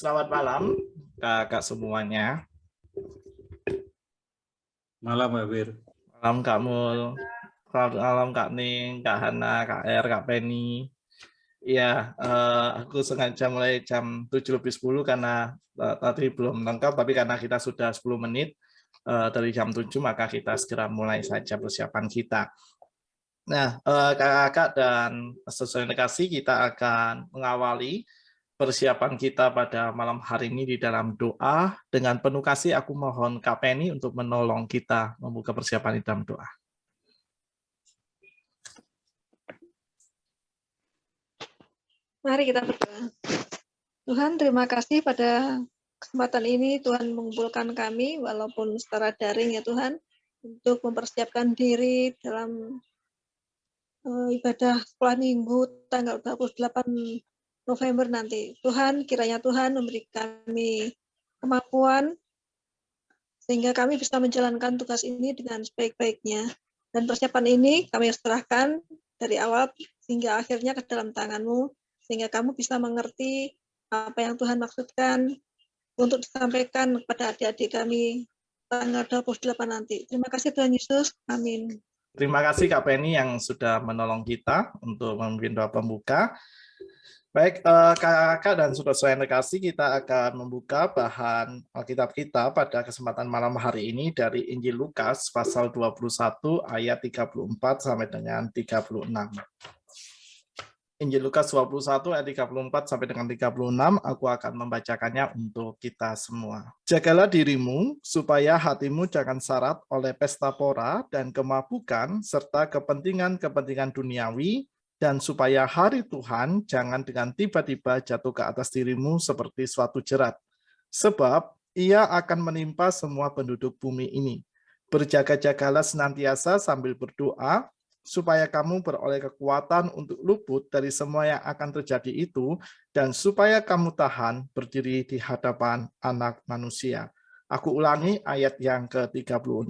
Selamat malam, kakak semuanya. Malam, Pak Bir. Malam Kak Mul. Selamat malam Kak Ning, Kak Hana, Kak R, Kak Penny. Iya, aku sengaja mulai jam 7:10 karena tadi belum lengkap, tapi karena kita sudah 10 menit dari jam 7, maka kita segera mulai saja persiapan kita. Nah, kakak-kakak dan sosialisasi kita akan mengawali persiapan kita pada malam hari ini di dalam doa. Dengan penuh kasih aku mohon Kak Penny untuk menolong kita membuka persiapan di dalam doa. Mari kita berdoa. Tuhan, terima kasih pada kesempatan ini Tuhan mengumpulkan kami walaupun secara daring ya Tuhan untuk mempersiapkan diri dalam ibadah sekolah minggu tanggal 28 November nanti. Tuhan, kiranya Tuhan memberi kami kemampuan sehingga kami bisa menjalankan tugas ini dengan sebaik-baiknya. Dan persiapan ini kami serahkan dari awal hingga akhirnya ke dalam tangan-Mu, sehingga kamu bisa mengerti apa yang Tuhan maksudkan untuk disampaikan kepada adik-adik kami tanggal 28 nanti. Terima kasih Tuhan Yesus. Amin. Terima kasih Kak Penny yang sudah menolong kita untuk memimpin doa pembuka. Baik, kakak dan saudara yang terkasih, kita akan membuka bahan Alkitab kita pada kesempatan malam hari ini dari Injil Lukas pasal 21 ayat 34 sampai dengan 36. Injil Lukas 21 ayat 34 sampai dengan 36, aku akan membacakannya untuk kita semua. Jagalah dirimu supaya hatimu jangan syarat oleh pesta pora dan kemabukan serta kepentingan-kepentingan duniawi, dan supaya hari Tuhan jangan dengan tiba-tiba jatuh ke atas dirimu seperti suatu jerat. Sebab ia akan menimpa semua penduduk bumi ini. Berjaga-jagalah senantiasa sambil berdoa, supaya kamu beroleh kekuatan untuk luput dari semua yang akan terjadi itu, dan supaya kamu tahan berdiri di hadapan Anak Manusia. Aku ulangi ayat yang ke-36.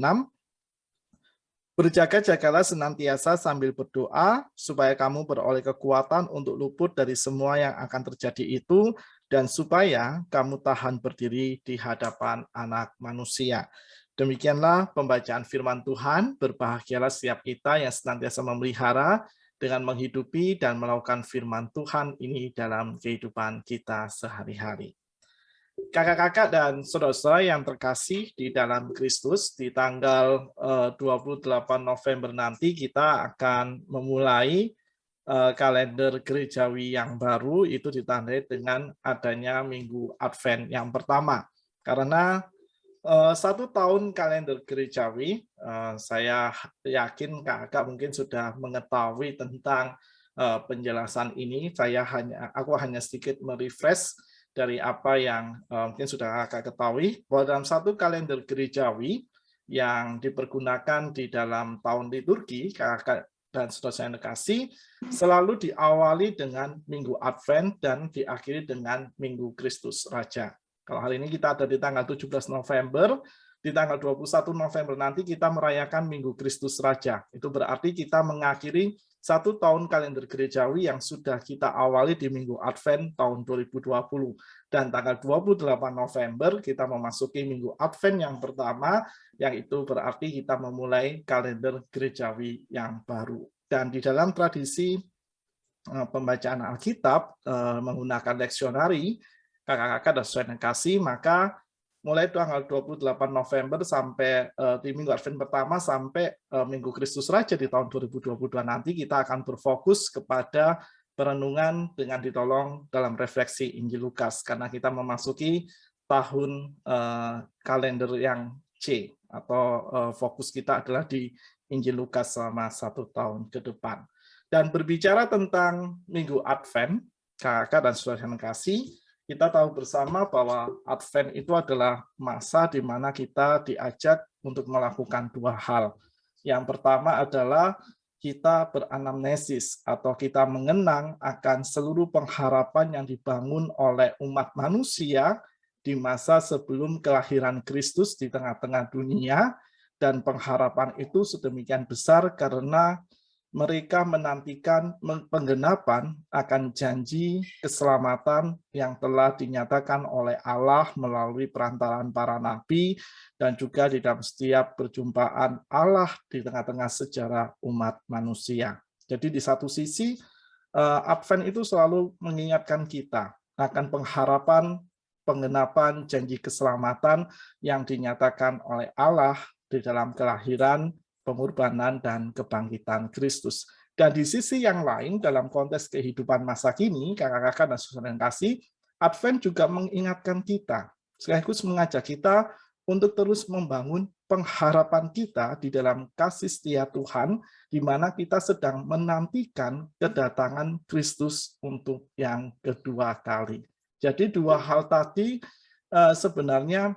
Berjaga-jagalah senantiasa sambil berdoa, supaya kamu beroleh kekuatan untuk luput dari semua yang akan terjadi itu, dan supaya kamu tahan berdiri di hadapan Anak Manusia. Demikianlah pembacaan firman Tuhan. Berbahagialah setiap kita yang senantiasa memelihara dengan menghidupi dan melakukan firman Tuhan ini dalam kehidupan kita sehari-hari. Kakak-kakak dan saudara-saudara yang terkasih di dalam Kristus, di tanggal 28 November nanti kita akan memulai kalender gerejawi yang baru, itu ditandai dengan adanya Minggu Advent yang pertama. Karena 1 tahun kalender gerejawi, saya yakin kakak mungkin sudah mengetahui tentang penjelasan ini. Aku hanya sedikit merefresh dari apa yang mungkin sudah kakak ketahui, bahwa dalam 1 kalender gerejawi yang dipergunakan di dalam tahun liturgi, kakak dan saudara yang terkasih, selalu diawali dengan Minggu Advent dan diakhiri dengan Minggu Kristus Raja. Kalau hari ini kita ada di tanggal 17 November, di tanggal 21 November nanti kita merayakan Minggu Kristus Raja. Itu berarti kita mengakhiri 1 tahun kalender gerejawi yang sudah kita awali di Minggu Advent tahun 2020. Dan tanggal 28 November kita memasuki Minggu Advent yang pertama, yang itu berarti kita memulai kalender gerejawi yang baru. Dan di dalam tradisi pembacaan Alkitab menggunakan leksionari, kakak-kakak dan saudara yang kasih, maka mulai tanggal 28 November sampai di Minggu Advent pertama sampai Minggu Kristus Raja di tahun 2022 nanti kita akan berfokus kepada perenungan dengan ditolong dalam refleksi Injil Lukas, karena kita memasuki tahun kalender yang C, atau fokus kita adalah di Injil Lukas selama 1 tahun ke depan. Dan berbicara tentang Minggu Advent, kakak dan saudara yang kasih, kita tahu bersama bahwa Advent itu adalah masa di mana kita diajak untuk melakukan 2 hal. Yang pertama adalah kita beranamnesis atau kita mengenang akan seluruh pengharapan yang dibangun oleh umat manusia di masa sebelum kelahiran Kristus di tengah-tengah dunia, dan pengharapan itu sedemikian besar karena mereka menantikan penggenapan akan janji keselamatan yang telah dinyatakan oleh Allah melalui perantaraan para nabi dan juga di dalam setiap perjumpaan Allah di tengah-tengah sejarah umat manusia. Jadi di satu sisi Advent itu selalu mengingatkan kita akan pengharapan penggenapan janji keselamatan yang dinyatakan oleh Allah di dalam kelahiran, pengorbanan, dan kebangkitan Kristus. Dan di sisi yang lain, dalam konteks kehidupan masa kini, kakak-kakak dan saudara yang kasih, Advent juga mengingatkan kita, sekaligus mengajak kita untuk terus membangun pengharapan kita di dalam kasih setia Tuhan, di mana kita sedang menantikan kedatangan Kristus untuk yang kedua kali. Jadi dua hal tadi sebenarnya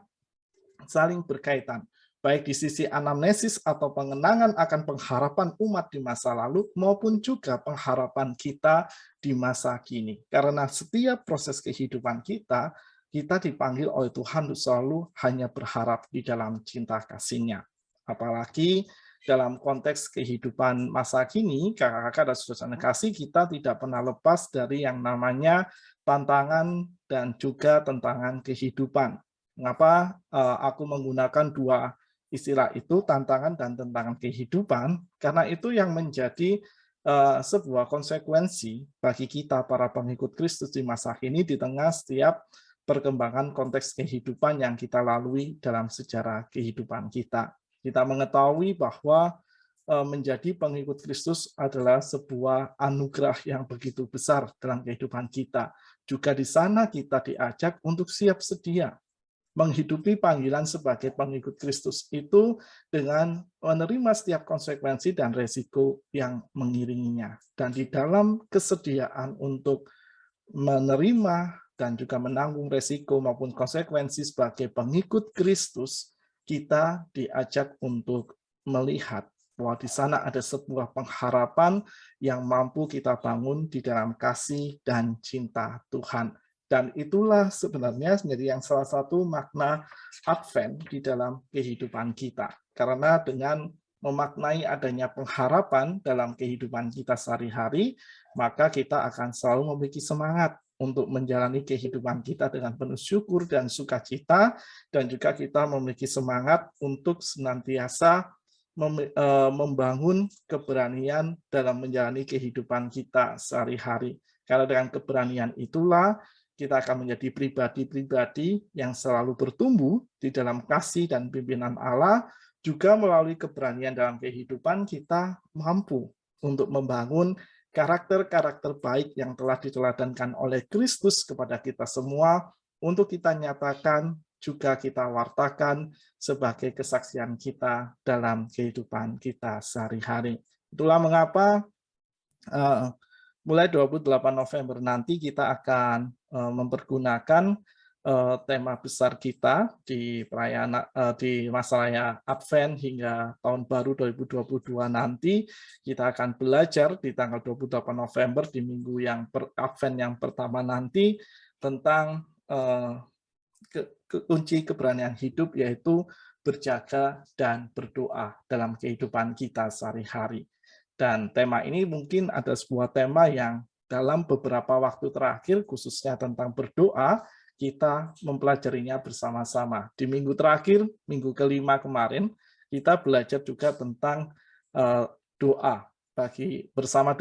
saling berkaitan, baik di sisi anamnesis atau pengenangan akan pengharapan umat di masa lalu maupun juga pengharapan kita di masa kini. Karena setiap proses kehidupan kita dipanggil oleh Tuhan untuk selalu hanya berharap di dalam cinta kasih-Nya. Apalagi dalam konteks kehidupan masa kini, kakak-kakak dan saudara kasih, kita tidak pernah lepas dari yang namanya tantangan dan juga tantangan kehidupan. Mengapa aku menggunakan dua istilah itu, tantangan dan tantangan kehidupan? Karena itu yang menjadi sebuah konsekuensi bagi kita para pengikut Kristus di masa kini di tengah setiap perkembangan konteks kehidupan yang kita lalui dalam sejarah kehidupan kita. Kita mengetahui bahwa menjadi pengikut Kristus adalah sebuah anugerah yang begitu besar dalam kehidupan kita. Juga di sana kita diajak untuk siap sedia menghidupi panggilan sebagai pengikut Kristus itu dengan menerima setiap konsekuensi dan resiko yang mengiringinya. Dan di dalam kesediaan untuk menerima dan juga menanggung resiko maupun konsekuensi sebagai pengikut Kristus, kita diajak untuk melihat bahwa di sana ada sebuah pengharapan yang mampu kita bangun di dalam kasih dan cinta Tuhan. Dan itulah sebenarnya menjadi yang salah satu makna Advent di dalam kehidupan kita. Karena dengan memaknai adanya pengharapan dalam kehidupan kita sehari-hari, maka kita akan selalu memiliki semangat untuk menjalani kehidupan kita dengan penuh syukur dan sukacita, dan juga kita memiliki semangat untuk senantiasa membangun keberanian dalam menjalani kehidupan kita sehari-hari. Karena dengan keberanian itulah kita akan menjadi pribadi-pribadi yang selalu bertumbuh di dalam kasih dan pimpinan Allah, juga melalui keberanian dalam kehidupan kita mampu untuk membangun karakter-karakter baik yang telah diteladankan oleh Kristus kepada kita semua, untuk kita nyatakan, juga kita wartakan sebagai kesaksian kita dalam kehidupan kita sehari-hari. Itulah mengapa mulai 28 November nanti kita akan mempergunakan tema besar kita di perayaan di masa raya Advent hingga tahun baru 2022 nanti. Kita akan belajar di tanggal 28 November di minggu yang Advent yang pertama nanti tentang kunci keberanian hidup, yaitu berjaga dan berdoa dalam kehidupan kita sehari-hari. Dan tema ini mungkin ada sebuah tema yang dalam beberapa waktu terakhir, khususnya tentang berdoa, kita mempelajarinya bersama-sama. Di minggu terakhir, minggu kelima kemarin, kita belajar juga tentang doa bersama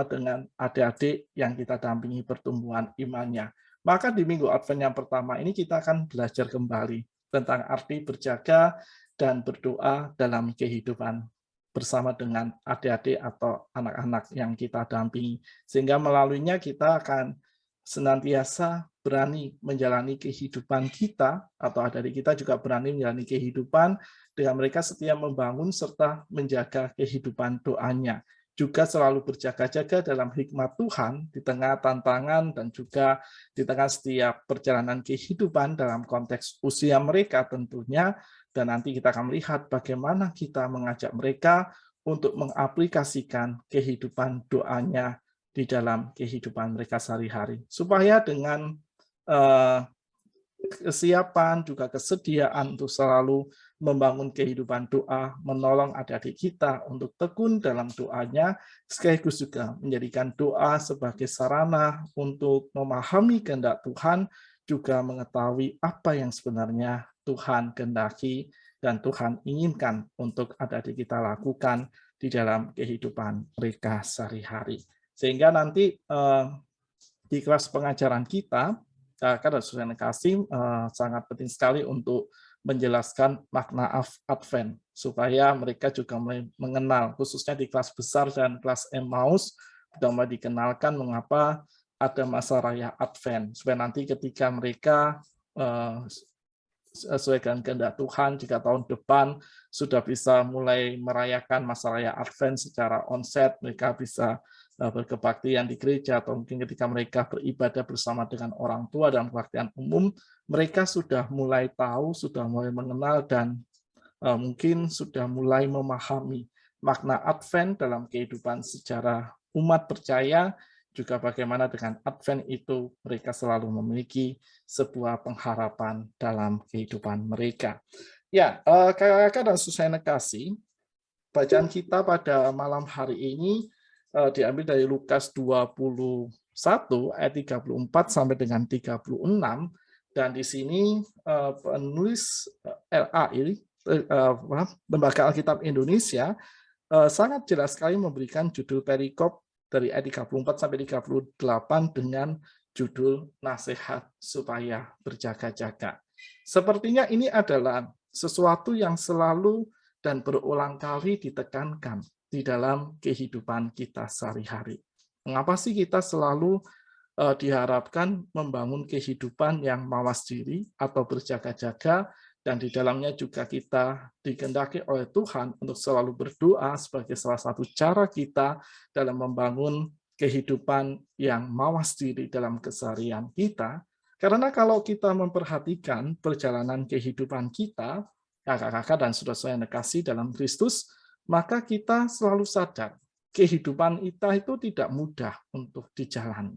dengan adik-adik yang kita dampingi pertumbuhan imannya. Maka di minggu Advent yang pertama ini kita akan belajar kembali tentang arti berjaga dan berdoa dalam kehidupan bersama dengan adik-adik atau anak-anak yang kita dampingi. Sehingga melaluinya kita akan senantiasa berani menjalani kehidupan kita, atau adik-adik kita juga berani menjalani kehidupan dengan mereka setia membangun serta menjaga kehidupan doanya. Juga selalu berjaga-jaga dalam hikmat Tuhan di tengah tantangan dan juga di tengah setiap perjalanan kehidupan dalam konteks usia mereka tentunya. Dan nanti kita akan melihat bagaimana kita mengajak mereka untuk mengaplikasikan kehidupan doanya di dalam kehidupan mereka sehari-hari. Supaya dengan kesiapan, juga kesediaan untuk selalu membangun kehidupan doa, menolong adik-adik kita untuk tekun dalam doanya, sekaligus juga menjadikan doa sebagai sarana untuk memahami kehendak Tuhan, juga mengetahui apa yang sebenarnya Tuhan kehendaki dan Tuhan inginkan untuk adik-adik kita lakukan di dalam kehidupan mereka sehari-hari. Sehingga nanti di kelas pengajaran kita, Kakak dan Saudara kasih sangat penting sekali untuk menjelaskan makna Advent, supaya mereka juga mulai mengenal, khususnya di kelas besar dan kelas Emmaus, sudah mulai dikenalkan mengapa ada masa raya Advent, supaya nanti ketika mereka sesuai dengan kehendak Tuhan, jika tahun depan sudah bisa mulai merayakan masa raya Advent secara onset, mereka bisa berkebaktian di gereja, atau mungkin ketika mereka beribadah bersama dengan orang tua dalam kebaktian umum, mereka sudah mulai tahu, sudah mulai mengenal, dan mungkin sudah mulai memahami makna Advent dalam kehidupan secara umat percaya, juga bagaimana dengan Advent itu mereka selalu memiliki sebuah pengharapan dalam kehidupan mereka. Ya, kakak-kakak dan saudara kasih, bacaan kita pada malam hari ini diambil dari Lukas 21 ayat 34 sampai dengan 36, dan di sini penulis LAI, Lembaga Alkitab Indonesia, sangat jelas sekali memberikan judul perikop dari ayat 34 sampai 38 dengan judul nasihat supaya berjaga-jaga. Sepertinya ini adalah sesuatu yang selalu dan berulang kali ditekankan di dalam kehidupan kita sehari-hari. Mengapa sih kita selalu diharapkan membangun kehidupan yang mawas diri atau berjaga-jaga, dan di dalamnya juga kita dikehendaki oleh Tuhan untuk selalu berdoa sebagai salah satu cara kita dalam membangun kehidupan yang mawas diri dalam keseharian kita. Karena kalau kita memperhatikan perjalanan kehidupan kita, kakak-kakak dan saudara-saudara yang terkasih dalam Kristus, maka kita selalu sadar kehidupan kita itu tidak mudah untuk dijalani.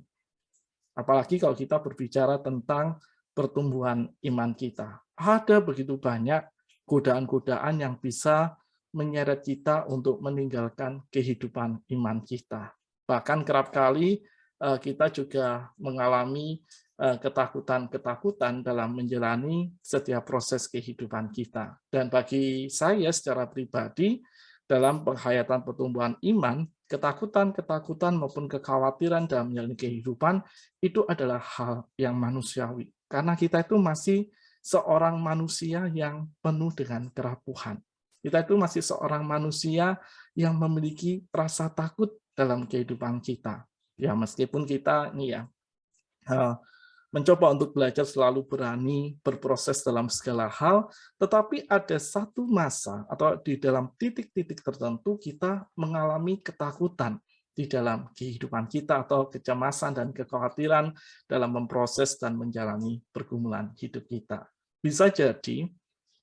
Apalagi kalau kita berbicara tentang pertumbuhan iman kita. Ada begitu banyak godaan-godaan yang bisa menyeret kita untuk meninggalkan kehidupan iman kita. Bahkan kerap kali kita juga mengalami ketakutan-ketakutan dalam menjalani setiap proses kehidupan kita. Dan bagi saya secara pribadi, dalam penghayatan pertumbuhan iman, ketakutan-ketakutan maupun kekhawatiran dalam menjalani kehidupan itu adalah hal yang manusiawi. Karena kita itu masih seorang manusia yang penuh dengan kerapuhan. Kita itu masih seorang manusia yang memiliki rasa takut dalam kehidupan kita. Ya, meskipun kita ini ya mencoba untuk belajar selalu berani berproses dalam segala hal, tetapi ada satu masa atau di dalam titik-titik tertentu kita mengalami ketakutan di dalam kehidupan kita, atau kecemasan dan kekhawatiran dalam memproses dan menjalani pergumulan hidup kita. Bisa jadi,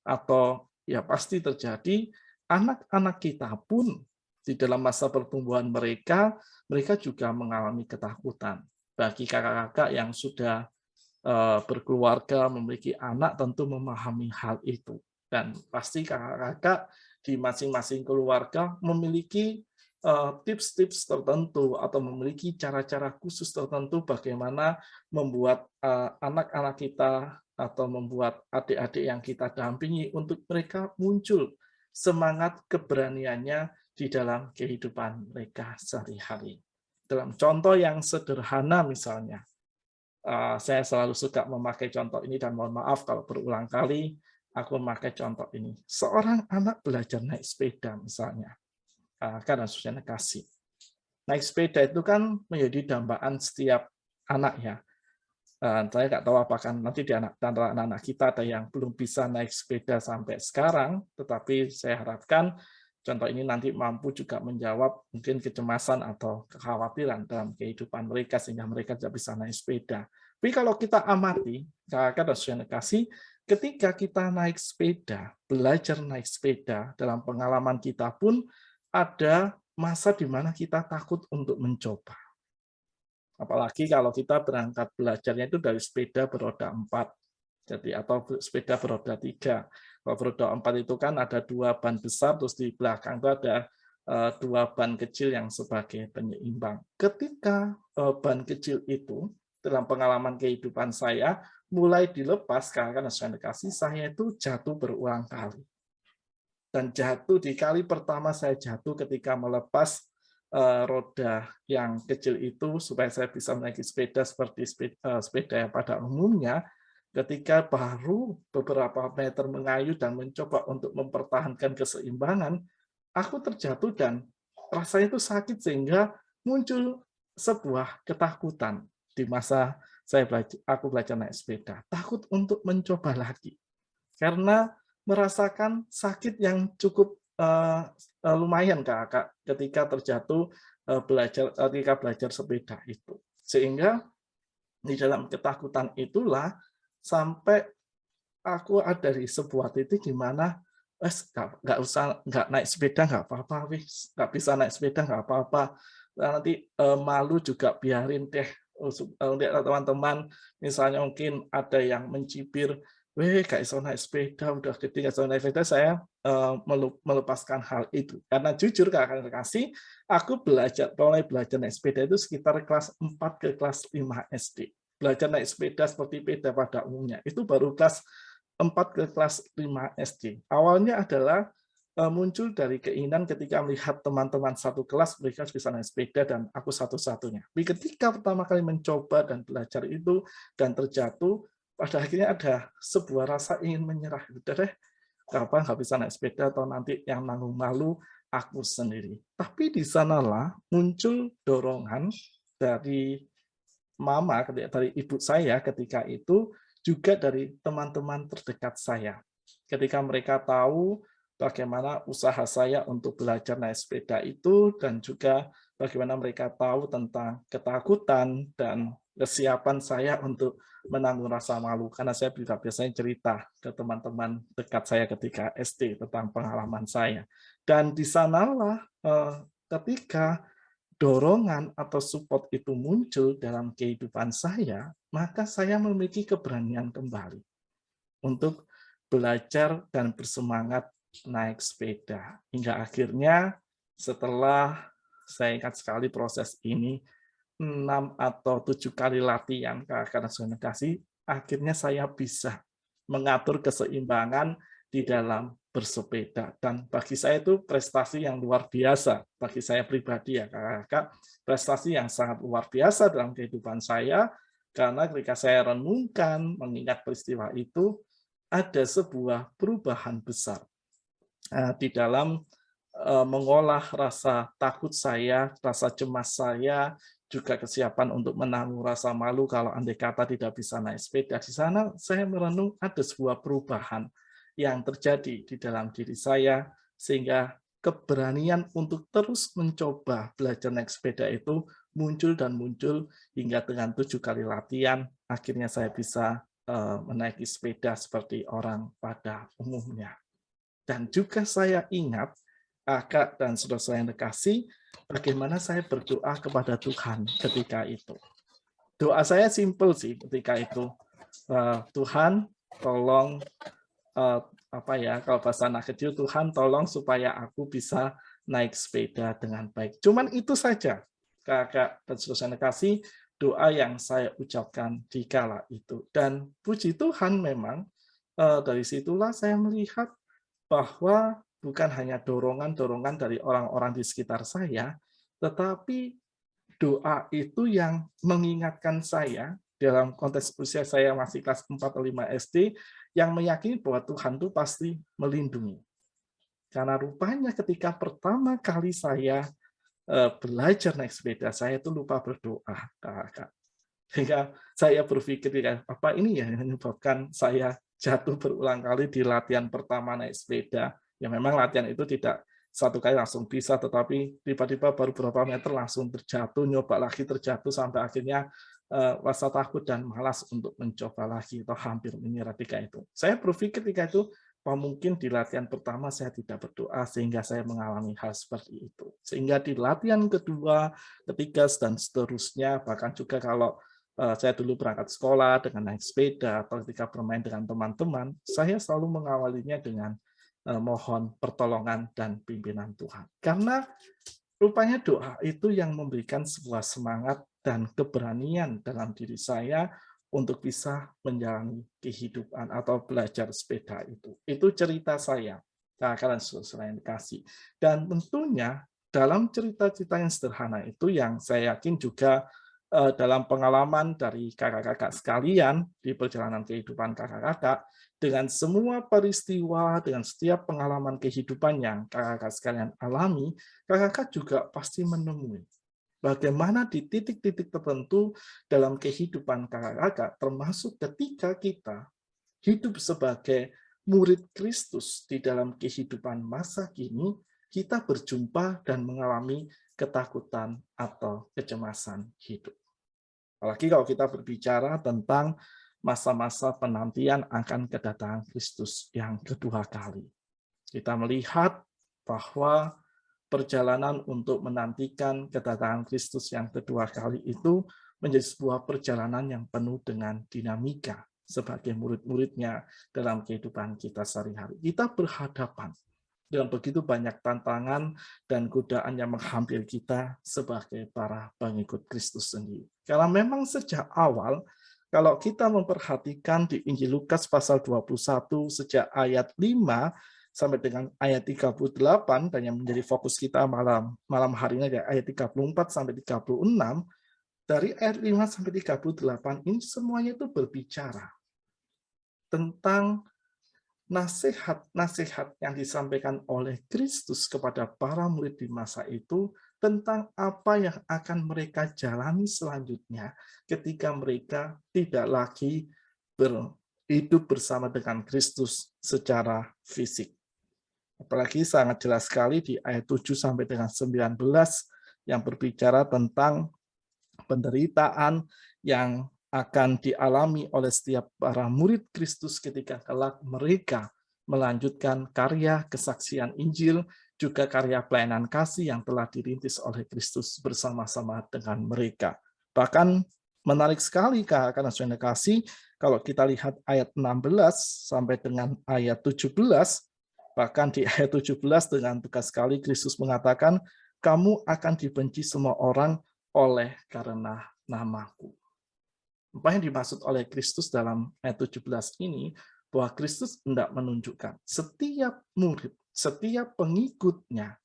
atau ya pasti terjadi, anak-anak kita pun di dalam masa pertumbuhan mereka juga mengalami ketakutan. Bagi kakak-kakak yang sudah berkeluarga, memiliki anak, tentu memahami hal itu. Dan pasti kakak-kakak di masing-masing keluarga memiliki tips-tips tertentu atau memiliki cara-cara khusus tertentu bagaimana membuat anak-anak kita atau membuat adik-adik yang kita dampingi untuk mereka muncul semangat keberaniannya di dalam kehidupan mereka sehari-hari. Dalam contoh yang sederhana misalnya, saya selalu suka memakai contoh ini, dan mohon maaf kalau berulang kali aku memakai contoh ini. Seorang anak belajar naik sepeda misalnya, karena sudah kasih. Naik sepeda itu kan menjadi dambaan setiap anak ya. Saya nggak tahu apakah nanti di antara anak-anak kita ada yang belum bisa naik sepeda sampai sekarang, tetapi saya harapkan contoh ini nanti mampu juga menjawab mungkin kecemasan atau kekhawatiran dalam kehidupan mereka sehingga mereka tidak bisa naik sepeda. Tapi kalau kita amati, kakak dan saudara kasih, ketika kita naik sepeda, belajar naik sepeda, dalam pengalaman kita pun ada masa di mana kita takut untuk mencoba. Apalagi kalau kita berangkat belajarnya itu dari sepeda beroda 4. Jadi atau sepeda beroda 3. Kalau beroda 4 itu kan ada 2 ban besar, terus di belakang itu ada 2 ban kecil yang sebagai penyeimbang. Ketika ban kecil itu dalam pengalaman kehidupan saya mulai dilepas karena saya kasih, saya itu jatuh berulang kali. Dan jatuh di kali pertama saya jatuh ketika melepas roda yang kecil itu supaya saya bisa menaiki sepeda seperti sepeda yang pada umumnya. Ketika baru beberapa meter mengayuh dan mencoba untuk mempertahankan keseimbangan, aku terjatuh dan rasanya itu sakit sehingga muncul sebuah ketakutan di masa aku belajar naik sepeda. Takut untuk mencoba lagi karena merasakan sakit yang cukup lumayan Kak, ketika terjatuh ketika belajar sepeda itu. Sehingga di dalam ketakutan itulah sampai aku ada di sebuah titik di mana nggak usah nggak naik sepeda nggak apa-apa, wis nggak bisa naik sepeda nggak apa-apa. Nanti malu juga biarin deh. Lihat teman-teman, misalnya mungkin ada yang mencibir, weh gak iso naik sepeda, udah gede gak iso naik sepeda, saya melepaskan hal itu. Karena jujur Kakak kasih, aku mulai belajar naik sepeda itu sekitar kelas 4 ke kelas 5 SD. Belajar naik sepeda seperti sepeda pada umumnya. Itu baru kelas 4 ke kelas 5 SD. Awalnya adalah muncul dari keinginan ketika melihat teman-teman satu kelas mereka bisa naik sepeda dan aku satu-satunya. Tapi ketika pertama kali mencoba dan belajar itu dan terjatuh, pada akhirnya ada sebuah rasa ingin menyerah. Udah deh, kapan nggak bisa naik sepeda atau nanti yang nanggung malu aku sendiri. Tapi di sanalah muncul dorongan dari mama, dari ibu saya ketika itu, juga dari teman-teman terdekat saya. Ketika mereka tahu bagaimana usaha saya untuk belajar naik sepeda itu, dan juga bagaimana mereka tahu tentang ketakutan dan kesiapan saya untuk menanggung rasa malu. Karena saya juga biasanya cerita ke teman-teman dekat saya ketika SD tentang pengalaman saya. Dan di sanalah ketika dorongan atau support itu muncul dalam kehidupan saya, maka saya memiliki keberanian kembali untuk belajar dan bersemangat naik sepeda. Hingga akhirnya setelah saya ingat sekali proses ini, 6 atau 7 kali latihan karena saya kasih, akhirnya saya bisa mengatur keseimbangan di dalam bersepeda. Dan bagi saya itu prestasi yang luar biasa, bagi saya pribadi ya Kakak, prestasi yang sangat luar biasa dalam kehidupan saya, karena ketika saya renungkan, mengingat peristiwa itu, ada sebuah perubahan besar di dalam mengolah rasa takut saya, rasa cemas saya, juga kesiapan untuk menanggung rasa malu kalau andai kata tidak bisa naik sepeda. Di sana saya merenung ada sebuah perubahan yang terjadi di dalam diri saya, sehingga keberanian untuk terus mencoba belajar naik sepeda itu muncul dan muncul hingga dengan 7 kali latihan, akhirnya saya bisa menaiki sepeda seperti orang pada umumnya. Dan juga saya ingat, Kakak dan saudara-saudara yang terkasih, bagaimana saya berdoa kepada Tuhan ketika itu. Doa saya simpel sih ketika itu. Tuhan, tolong apa ya, kalau bahasa anak kecil, Tuhan tolong supaya aku bisa naik sepeda dengan baik. Cuman itu saja, Kakak dan saudara yang terkasih, doa yang saya ucapkan di kala itu. Dan puji Tuhan memang dari situlah saya melihat bahwa bukan hanya dorongan-dorongan dari orang-orang di sekitar saya, tetapi doa itu yang mengingatkan saya dalam konteks usia saya masih kelas 4 atau 5 SD, yang meyakini bahwa Tuhan itu pasti melindungi. Karena rupanya ketika pertama kali saya belajar naik sepeda, saya itu lupa berdoa, Kakak. Sehingga saya berpikir, apa ini ya yang menyebabkan saya jatuh berulang kali di latihan pertama naik sepeda. Ya memang latihan itu tidak satu kali langsung bisa, tetapi tiba-tiba baru beberapa meter langsung terjatuh, nyoba lagi terjatuh, sampai akhirnya rasa takut dan malas untuk mencoba lagi, atau hampir menyerah ketika itu. Saya berpikir ketika itu, mungkin di latihan pertama saya tidak berdoa, sehingga saya mengalami hal seperti itu. Sehingga di latihan kedua, ketiga, dan seterusnya, bahkan juga kalau saya dulu berangkat sekolah dengan naik sepeda atau ketika bermain dengan teman-teman, saya selalu mengawalinya dengan mohon pertolongan dan pimpinan Tuhan. Karena rupanya doa itu yang memberikan sebuah semangat dan keberanian dalam diri saya untuk bisa menjalani kehidupan atau belajar sepeda itu. Itu cerita saya, kalian saudara yang dikasih. Dan tentunya dalam cerita-cerita yang sederhana itu yang saya yakin juga dalam pengalaman dari kakak-kakak sekalian di perjalanan kehidupan kakak-kakak, dengan semua peristiwa, dengan setiap pengalaman kehidupan yang kakak-kakak sekalian alami, kakak-kakak juga pasti menemui bagaimana di titik-titik tertentu dalam kehidupan kakak-kakak, termasuk ketika kita hidup sebagai murid Kristus di dalam kehidupan masa kini, kita berjumpa dan mengalami ketakutan atau kecemasan hidup. Apalagi kalau kita berbicara tentang masa-masa penantian akan kedatangan Kristus yang kedua kali. Kita melihat bahwa perjalanan untuk menantikan kedatangan Kristus yang kedua kali itu menjadi sebuah perjalanan yang penuh dengan dinamika sebagai murid-muridnya dalam kehidupan kita sehari-hari. Kita berhadapan dengan begitu banyak tantangan dan godaan yang menghampiri kita sebagai para pengikut Kristus sendiri. Karena memang sejak awal, kalau kita memperhatikan di Injil Lukas pasal 21 sejak ayat 5 sampai dengan ayat 38, dan yang menjadi fokus kita malam hari ini adalah ayat 34 sampai 36, dari ayat 5 sampai 38 ini semuanya itu berbicara tentang nasihat-nasihat yang disampaikan oleh Kristus kepada para murid di masa itu tentang apa yang akan mereka jalani selanjutnya ketika mereka tidak lagi hidup bersama dengan Kristus secara fisik. Apalagi sangat jelas sekali di ayat 7 sampai dengan 19 yang berbicara tentang penderitaan yang akan dialami oleh setiap para murid Kristus ketika kelak mereka melanjutkan karya kesaksian Injil, juga karya pelayanan kasih yang telah dirintis oleh Kristus bersama-sama dengan mereka. Bahkan menarik sekali karena sudah kasih, kalau kita lihat ayat 16 sampai dengan ayat 17, bahkan di ayat 17 dengan tegas sekali Kristus mengatakan, kamu akan dibenci semua orang oleh karena namaku. Apa yang dimaksud oleh Kristus dalam ayat 17 ini, bahwa Kristus hendak menunjukkan setiap murid, setiap pengikutnya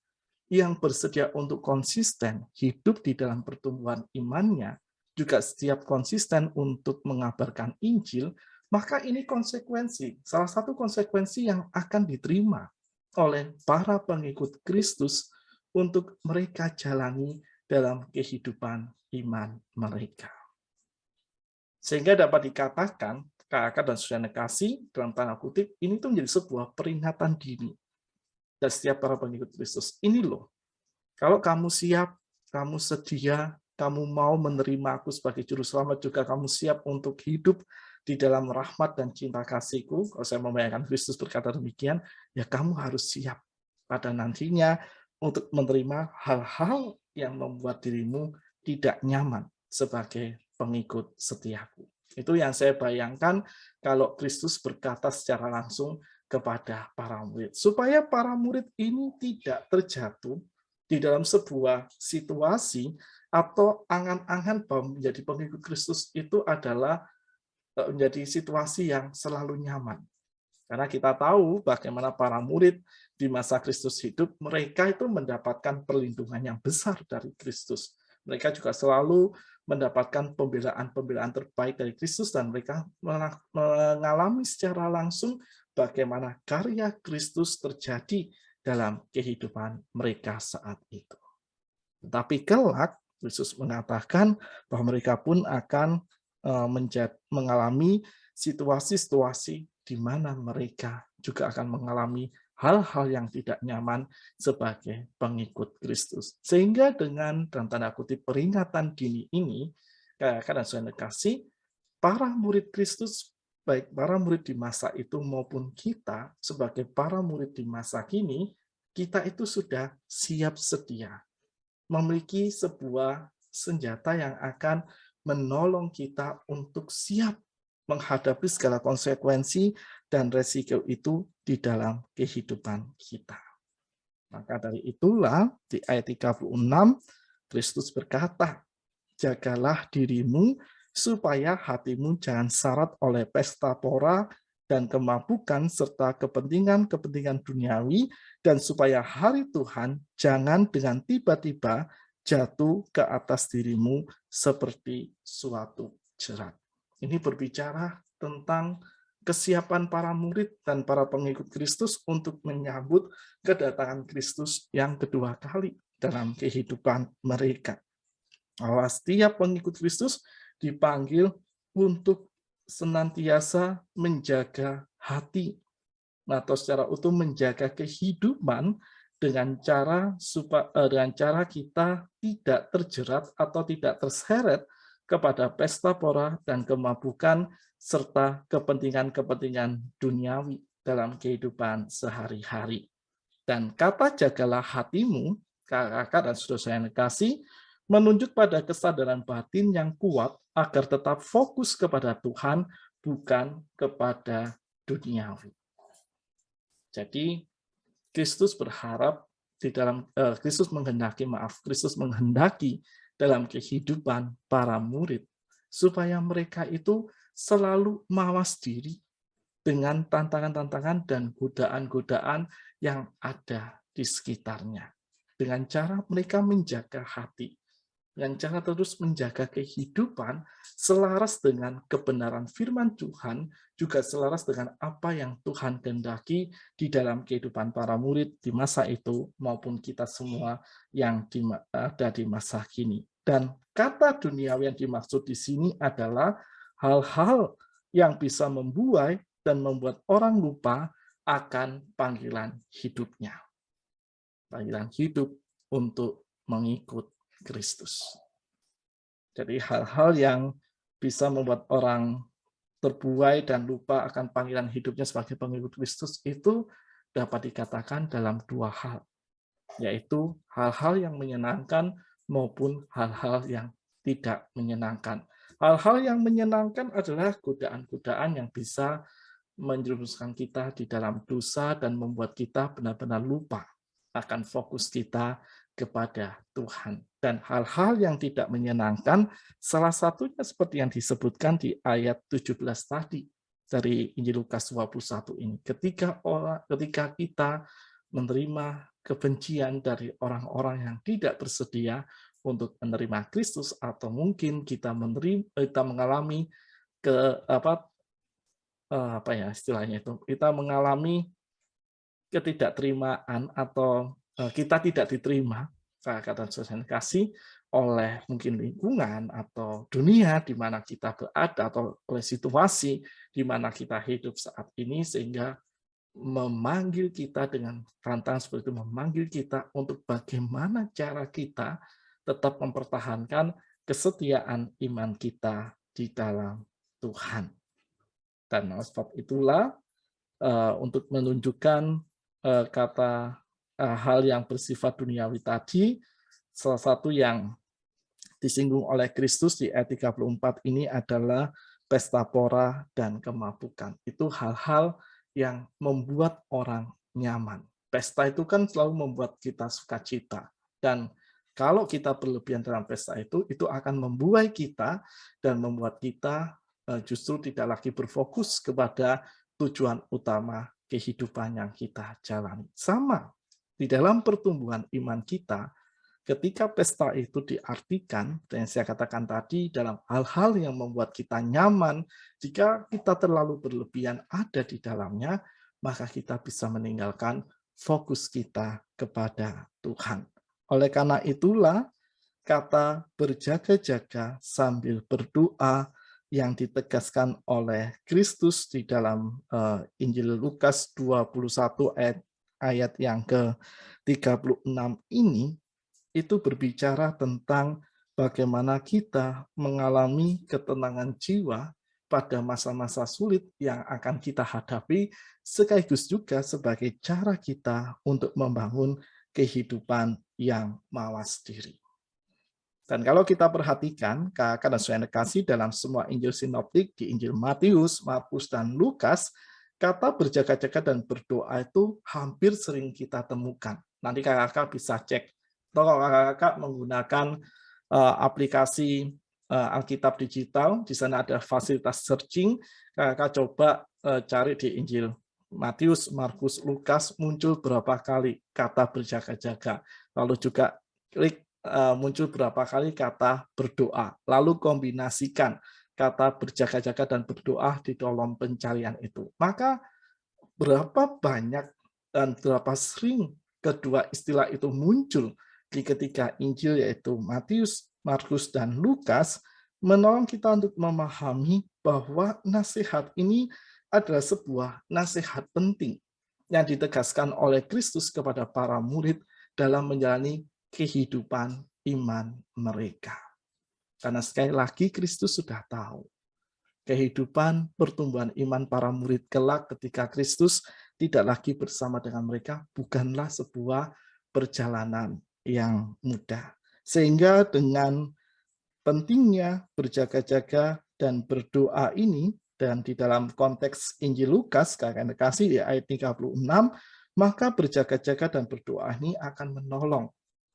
yang bersedia untuk konsisten hidup di dalam pertumbuhan imannya, juga setiap konsisten untuk mengabarkan Injil, maka ini konsekuensi, salah satu konsekuensi yang akan diterima oleh para pengikut Kristus untuk mereka jalani dalam kehidupan iman mereka. Sehingga dapat dikatakan, kakak dan saudara kasih, dalam tanda kutip, ini tuh menjadi sebuah peringatan dini. Dan setiap para pengikut Kristus, ini loh, kalau kamu siap, kamu sedia, kamu mau menerima aku sebagai juru selamat, juga kamu siap untuk hidup di dalam rahmat dan cinta kasihku, kalau saya membayangkan Kristus berkata demikian, ya kamu harus siap pada nantinya untuk menerima hal-hal yang membuat dirimu tidak nyaman sebagai pengikut setiaku. Itu yang saya bayangkan kalau Kristus berkata secara langsung kepada para murid. Supaya para murid ini tidak terjatuh di dalam sebuah situasi atau angan-angan bahwa menjadi pengikut Kristus itu adalah menjadi situasi yang selalu nyaman. Karena kita tahu bagaimana para murid di masa Kristus hidup, mereka itu mendapatkan perlindungan yang besar dari Kristus. Mereka juga selalu mendapatkan pembelaan-pembelaan terbaik dari Kristus, dan mereka mengalami secara langsung bagaimana karya Kristus terjadi dalam kehidupan mereka saat itu. Tetapi kelak, Kristus mengatakan bahwa mereka pun akan mengalami situasi-situasi di mana mereka juga akan mengalami hal-hal yang tidak nyaman sebagai pengikut Kristus. Sehingga dengan dalam tanda kutip peringatan dini ini, karena sudah kasih, para murid Kristus, baik para murid di masa itu maupun kita sebagai para murid di masa kini, kita itu sudah siap sedia memiliki sebuah senjata yang akan menolong kita untuk siap menghadapi segala konsekuensi dan resiko itu di dalam kehidupan kita. Maka dari itulah di ayat 36 Kristus berkata, jagalah dirimu supaya hatimu jangan syarat oleh pesta pora dan kemabukan serta kepentingan-kepentingan duniawi, dan supaya hari Tuhan jangan dengan tiba-tiba jatuh ke atas dirimu seperti suatu jerat. Ini berbicara tentang kesiapan para murid dan para pengikut Kristus untuk menyambut kedatangan Kristus yang kedua kali dalam kehidupan mereka. Bahwa setiap pengikut Kristus dipanggil untuk senantiasa menjaga hati, atau secara utuh menjaga kehidupan dengan cara kita tidak terjerat atau tidak terseret kepada pesta pora dan kemabukan serta kepentingan-kepentingan duniawi dalam kehidupan sehari-hari. Dan kata jagalah hatimu, kakak dan saudara saya yang kasih, menunjuk pada kesadaran batin yang kuat agar tetap fokus kepada Tuhan, bukan kepada duniawi. Jadi Kristus berharap di dalam Kristus menghendaki dalam kehidupan para murid supaya mereka itu selalu mawas diri dengan tantangan-tantangan dan godaan-godaan yang ada di sekitarnya. Dengan cara mereka menjaga hati, dengan cara terus menjaga kehidupan selaras dengan kebenaran firman Tuhan, juga selaras dengan apa yang Tuhan kehendaki di dalam kehidupan para murid di masa itu maupun kita semua yang ada di masa kini. Dan kata duniawi yang dimaksud di sini adalah hal-hal yang bisa membuai dan membuat orang lupa akan panggilan hidupnya. Panggilan hidup untuk mengikut Kristus. Jadi hal-hal yang bisa membuat orang terbuai dan lupa akan panggilan hidupnya sebagai pengikut Kristus itu dapat dikatakan dalam dua hal, yaitu hal-hal yang menyenangkan maupun hal-hal yang tidak menyenangkan. Hal-hal yang menyenangkan adalah godaan-godaan yang bisa menjerumuskan kita di dalam dosa dan membuat kita benar-benar lupa akan fokus kita kepada Tuhan. Dan hal-hal yang tidak menyenangkan, salah satunya seperti yang disebutkan di ayat 17 tadi dari Injil Lukas 21 ini. Ketika kita menerima kebencian dari orang-orang yang tidak bersedia untuk menerima Kristus, atau mungkin kita mengalami kita mengalami ketidakterimaan atau kita tidak diterima, kata saya kasih, oleh mungkin lingkungan atau dunia di mana kita berada atau oleh situasi di mana kita hidup saat ini, sehingga memanggil kita dengan tantangan seperti itu, memanggil kita untuk bagaimana cara kita tetap mempertahankan kesetiaan iman kita di dalam Tuhan. Dan sebab itulah untuk menunjukkan kata hal yang bersifat duniawi tadi, salah satu yang disinggung oleh Kristus di ayat 34 ini adalah pesta pora dan kemabukan. Itu hal-hal yang membuat orang nyaman. Pesta itu kan selalu membuat kita sukacita. Dan kalau kita berlebihan dalam pesta itu akan membuai kita dan membuat kita justru tidak lagi berfokus kepada tujuan utama kehidupan yang kita jalani. Sama di dalam pertumbuhan iman kita, ketika pesta itu diartikan, dan yang saya katakan tadi, dalam hal-hal yang membuat kita nyaman, jika kita terlalu berlebihan ada di dalamnya, maka kita bisa meninggalkan fokus kita kepada Tuhan. Oleh karena itulah, kata berjaga-jaga sambil berdoa yang ditegaskan oleh Kristus di dalam Injil Lukas 21 ayat yang ke-36 ini, itu berbicara tentang bagaimana kita mengalami ketenangan jiwa pada masa-masa sulit yang akan kita hadapi, sekaligus juga sebagai cara kita untuk membangun kehidupan yang mawas diri. Dan kalau kita perhatikan, kakak dan saudara kasih dalam semua Injil sinoptik, di Injil Matius, Markus, dan Lukas, kata berjaga-jaga dan berdoa itu hampir sering kita temukan. Nanti kakak bisa cek. Atau kalau kakak menggunakan aplikasi Alkitab digital, di sana ada fasilitas searching, kakak coba cari di Injil Matius, Markus, Lukas, muncul berapa kali kata berjaga-jaga. Lalu juga klik muncul berapa kali kata berdoa. Lalu kombinasikan kata berjaga-jaga dan berdoa di kolom pencarian itu. Maka berapa banyak dan berapa sering kedua istilah itu muncul di ketiga Injil, yaitu Matius, Markus, dan Lukas, menolong kita untuk memahami bahwa nasihat ini adalah sebuah nasihat penting yang ditegaskan oleh Kristus kepada para murid dalam menjalani kehidupan iman mereka. Karena sekali lagi Kristus sudah tahu kehidupan pertumbuhan iman para murid kelak ketika Kristus tidak lagi bersama dengan mereka bukanlah sebuah perjalanan yang mudah. Sehingga dengan pentingnya berjaga-jaga dan berdoa ini, dan di dalam konteks Injil Lukas, kakak kasih di ayat 36, maka berjaga-jaga dan berdoa ini akan menolong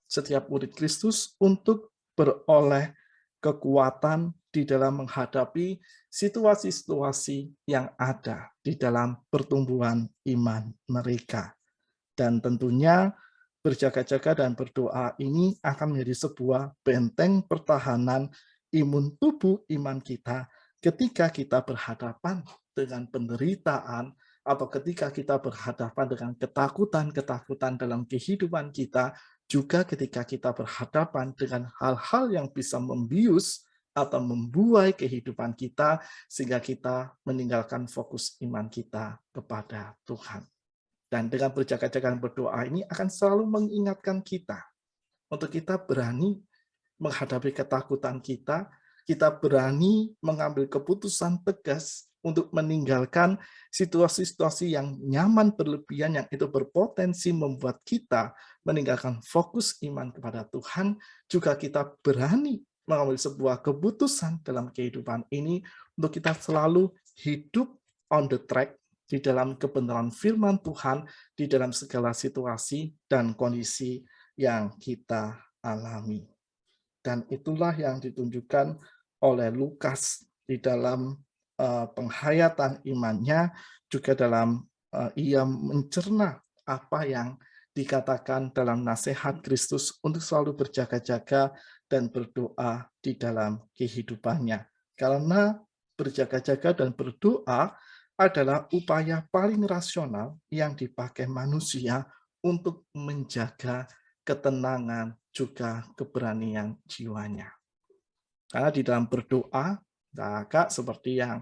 setiap murid Kristus untuk beroleh kekuatan di dalam menghadapi situasi-situasi yang ada di dalam pertumbuhan iman mereka. Dan tentunya berjaga-jaga dan berdoa ini akan menjadi sebuah benteng pertahanan imun tubuh iman kita ketika kita berhadapan dengan penderitaan atau ketika kita berhadapan dengan ketakutan-ketakutan dalam kehidupan kita, juga ketika kita berhadapan dengan hal-hal yang bisa membius atau membuai kehidupan kita sehingga kita meninggalkan fokus iman kita kepada Tuhan. Dan dengan berjaga-jaga dan berdoa ini akan selalu mengingatkan kita untuk kita berani menghadapi ketakutan kita berani mengambil keputusan tegas untuk meninggalkan situasi-situasi yang nyaman berlebihan yang itu berpotensi membuat kita meninggalkan fokus iman kepada Tuhan, juga kita berani mengambil sebuah keputusan dalam kehidupan ini untuk kita selalu hidup on the track di dalam kebenaran firman Tuhan, di dalam segala situasi dan kondisi yang kita alami. Dan itulah yang ditunjukkan oleh Lukas di dalam penghayatan imannya, juga dalam ia mencerna apa yang dikatakan dalam nasihat Kristus untuk selalu berjaga-jaga dan berdoa di dalam kehidupannya. Karena berjaga-jaga dan berdoa adalah upaya paling rasional yang dipakai manusia untuk menjaga ketenangan juga keberanian jiwanya. Karena di dalam berdoa, Kak, seperti yang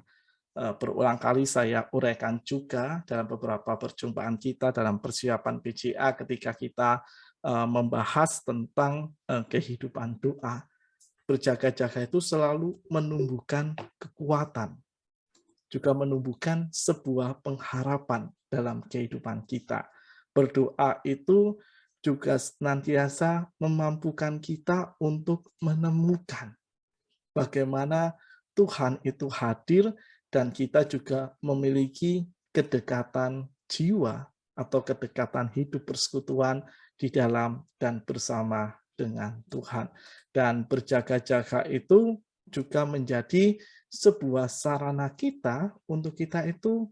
berulang kali saya uraikan juga dalam beberapa perjumpaan kita dalam persiapan PJA ketika kita membahas tentang kehidupan doa. Berjaga-jaga itu selalu menumbuhkan kekuatan, juga menumbuhkan sebuah pengharapan dalam kehidupan kita. Berdoa itu juga senantiasa memampukan kita untuk menemukan bagaimana Tuhan itu hadir dan kita juga memiliki kedekatan jiwa atau kedekatan hidup persekutuan di dalam dan bersama dengan Tuhan. Dan berjaga-jaga itu juga menjadi sebuah sarana kita untuk kita itu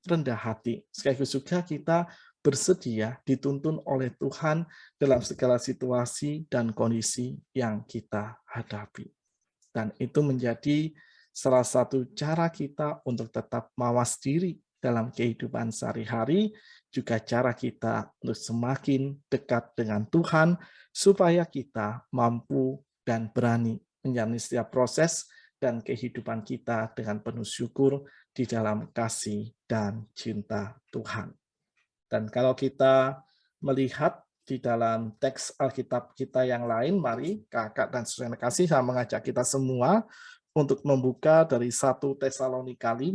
rendah hati. Sekaligus juga kita bersedia dituntun oleh Tuhan dalam segala situasi dan kondisi yang kita hadapi. Dan itu menjadi salah satu cara kita untuk tetap mawas diri dalam kehidupan sehari-hari, juga cara kita untuk semakin dekat dengan Tuhan, supaya kita mampu dan berani menjalani setiap proses dan kehidupan kita dengan penuh syukur di dalam kasih dan cinta Tuhan. Dan kalau kita melihat di dalam teks Alkitab kita yang lain, mari kakak dan saudara kasih saya mengajak kita semua untuk membuka dari 1 Tesalonika 5.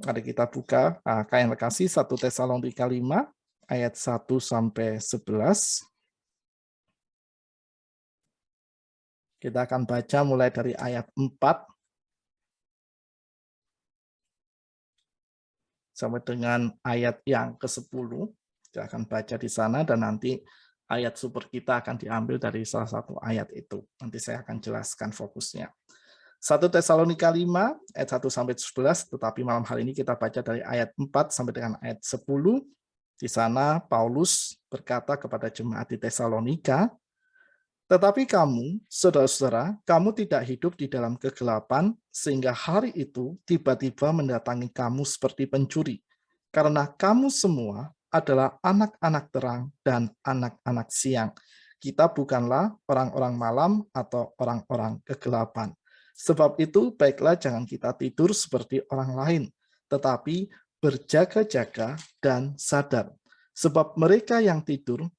Mari kita buka kakak yang kasih 1 Tesalonika 5 ayat 1 sampai 11. Kita akan baca mulai dari ayat 4 sampai dengan ayat yang ke-10. Kita akan baca di sana dan nanti ayat super kita akan diambil dari salah satu ayat itu. Nanti saya akan jelaskan fokusnya. 1 Tesalonika 5 ayat 1 sampai 11, tetapi malam hari ini kita baca dari ayat 4 sampai dengan ayat 10. Di sana Paulus berkata kepada jemaat di Tesalonika, tetapi kamu, saudara-saudara, kamu tidak hidup di dalam kegelapan, sehingga hari itu tiba-tiba mendatangi kamu seperti pencuri. Karena kamu semua adalah anak-anak terang dan anak-anak siang. Kita bukanlah orang-orang malam atau orang-orang kegelapan. Sebab itu, baiklah jangan kita tidur seperti orang lain, tetapi berjaga-jaga dan sadar. Sebab mereka yang tidur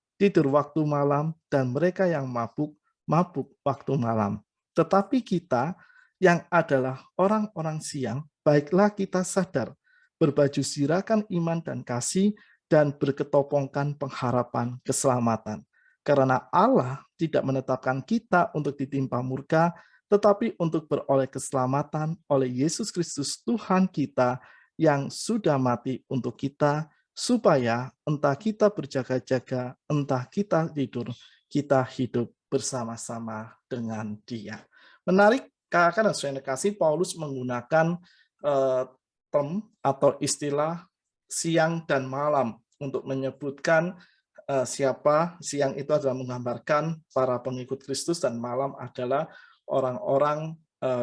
waktu malam, dan mereka yang mabuk waktu malam. Tetapi kita yang adalah orang-orang siang, baiklah kita sadar, berbaju sirahkan iman dan kasih, dan berketopongkan pengharapan keselamatan. Karena Allah tidak menetapkan kita untuk ditimpa murka, tetapi untuk beroleh keselamatan oleh Yesus Kristus Tuhan kita, yang sudah mati untuk kita, supaya entah kita berjaga-jaga, entah kita tidur, kita hidup bersama-sama dengan Dia. Menarik, kakak dan saudara kasih, Paulus menggunakan term atau istilah siang dan malam untuk menyebutkan siapa. Siang itu adalah menggambarkan para pengikut Kristus, dan malam adalah orang-orang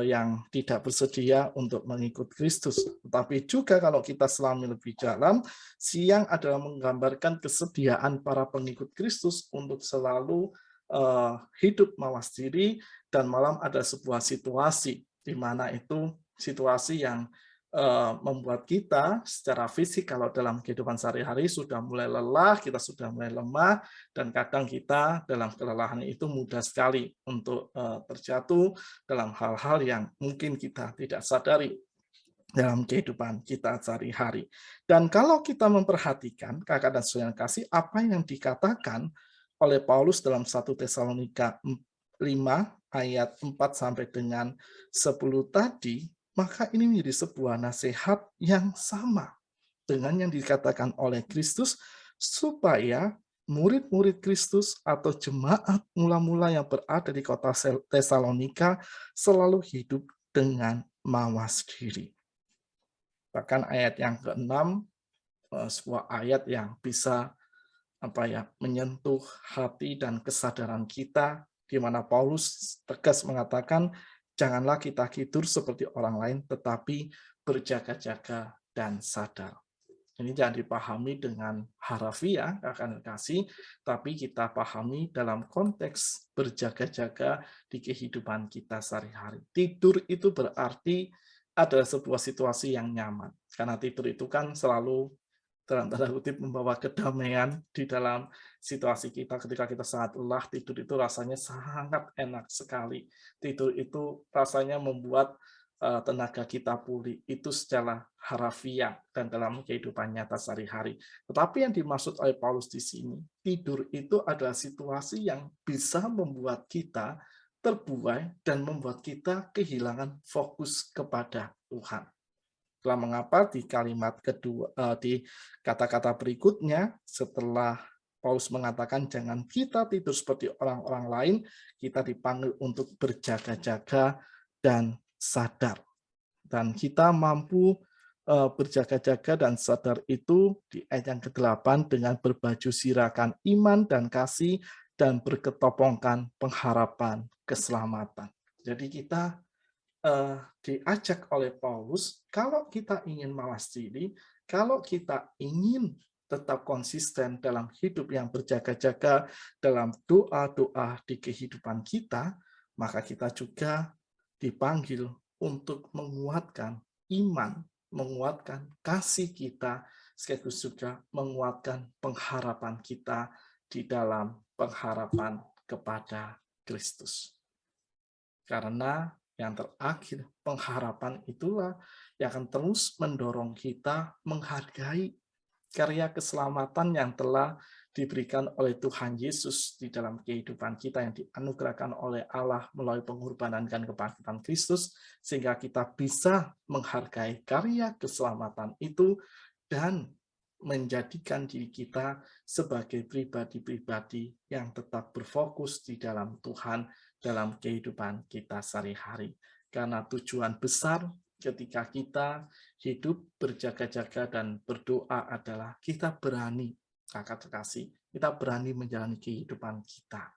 yang tidak bersedia untuk mengikut Kristus. Tetapi juga kalau kita selami lebih dalam, siang adalah menggambarkan kesediaan para pengikut Kristus untuk selalu hidup mawas diri, dan malam ada sebuah situasi di mana itu situasi yang membuat kita secara fisik kalau dalam kehidupan sehari-hari sudah mulai lelah, kita sudah mulai lemah, dan kadang kita dalam kelelahan itu mudah sekali untuk terjatuh dalam hal-hal yang mungkin kita tidak sadari dalam kehidupan kita sehari-hari. Dan kalau kita memperhatikan, kakak dan saudara kasih, apa yang dikatakan oleh Paulus dalam 1 Tesalonika 5 ayat 4 sampai dengan 10 tadi, maka ini menjadi sebuah nasihat yang sama dengan yang dikatakan oleh Kristus, supaya murid-murid Kristus atau jemaat mula-mula yang berada di kota Tesalonika selalu hidup dengan mawas diri. Bahkan ayat yang ke-6, sebuah ayat yang bisa menyentuh hati dan kesadaran kita, di mana Paulus tegas mengatakan, janganlah kita tidur seperti orang lain, tetapi berjaga-jaga dan sadar. Ini jangan dipahami dengan harafiah, akan kasih, tapi kita pahami dalam konteks berjaga-jaga di kehidupan kita sehari-hari. Tidur itu berarti adalah sebuah situasi yang nyaman, karena tidur itu kan selalu dalam tanda kutip membawa kedamaian di dalam situasi kita. Ketika kita sangat lelah, tidur itu rasanya sangat enak sekali. Tidur itu rasanya membuat tenaga kita pulih, itu secara harafiah dan dalam kehidupan nyata sehari-hari. Tetapi yang dimaksud oleh Paulus di sini, tidur itu adalah situasi yang bisa membuat kita terbuai dan membuat kita kehilangan fokus kepada Tuhan. Itulah mengapa di kalimat kedua, di kata-kata berikutnya, setelah Paulus mengatakan jangan kita tidur seperti orang-orang lain, kita dipanggil untuk berjaga-jaga dan sadar. Dan kita mampu berjaga-jaga dan sadar itu di ayat yang ke-8 dengan berbaju sirahkan iman dan kasih dan berketopongkan pengharapan keselamatan. Jadi kita diajak oleh Paulus, kalau kita ingin mawas diri, kalau kita ingin tetap konsisten dalam hidup yang berjaga-jaga, dalam doa-doa di kehidupan kita, maka kita juga dipanggil untuk menguatkan iman, menguatkan kasih kita, sekaligus juga menguatkan pengharapan kita di dalam pengharapan kepada Kristus. Karena yang terakhir, pengharapan itulah yang akan terus mendorong kita menghargai karya keselamatan yang telah diberikan oleh Tuhan Yesus di dalam kehidupan kita, yang dianugerahkan oleh Allah melalui pengorbanan dan kebangkitan Kristus, sehingga kita bisa menghargai karya keselamatan itu dan menjadikan diri kita sebagai pribadi-pribadi yang tetap berfokus di dalam Tuhan dalam kehidupan kita sehari-hari. Karena tujuan besar ketika kita hidup berjaga-jaga dan berdoa adalah kita berani, kakak terkasih, kita berani menjalani kehidupan kita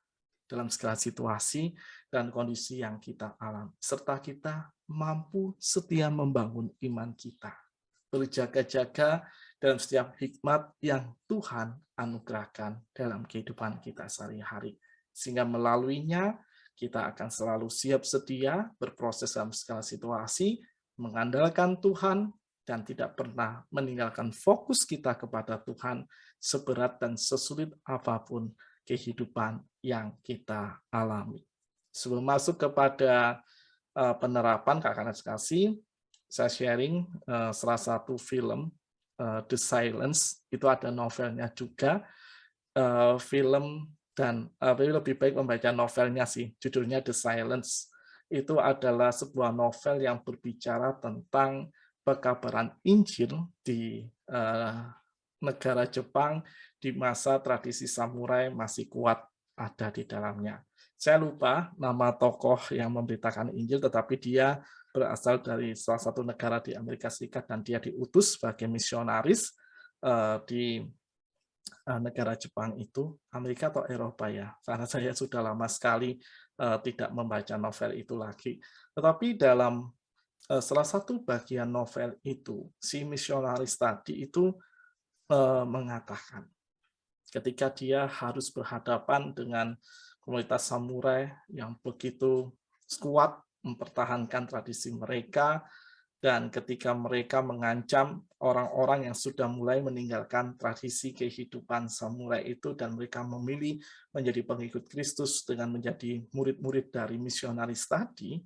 dalam segala situasi dan kondisi yang kita alami, serta kita mampu setia membangun iman kita, berjaga-jaga dalam setiap hikmat yang Tuhan anugerahkan dalam kehidupan kita sehari-hari, sehingga melaluinya kita akan selalu siap sedia berproses dalam segala situasi, mengandalkan Tuhan, dan tidak pernah meninggalkan fokus kita kepada Tuhan seberat dan sesulit apapun kehidupan yang kita alami. Sebelum masuk kepada penerapan, kakak kasih, saya sharing salah satu film, The Silence, itu ada novelnya juga, film, dan lebih baik membaca novelnya sih, judulnya The Silence. Itu adalah sebuah novel yang berbicara tentang pekabaran Injil di negara Jepang di masa tradisi samurai masih kuat ada di dalamnya. Saya lupa nama tokoh yang memberitakan Injil, tetapi dia berasal dari salah satu negara di Amerika Serikat dan dia diutus sebagai misionaris di negara Jepang itu, Amerika atau Eropa ya, karena saya sudah lama sekali tidak membaca novel itu lagi. Tetapi dalam salah satu bagian novel itu, si misionaris tadi itu mengatakan, ketika dia harus berhadapan dengan komunitas samurai yang begitu kuat mempertahankan tradisi mereka, dan ketika mereka mengancam orang-orang yang sudah mulai meninggalkan tradisi kehidupan samurai itu dan mereka memilih menjadi pengikut Kristus dengan menjadi murid-murid dari misionaris tadi,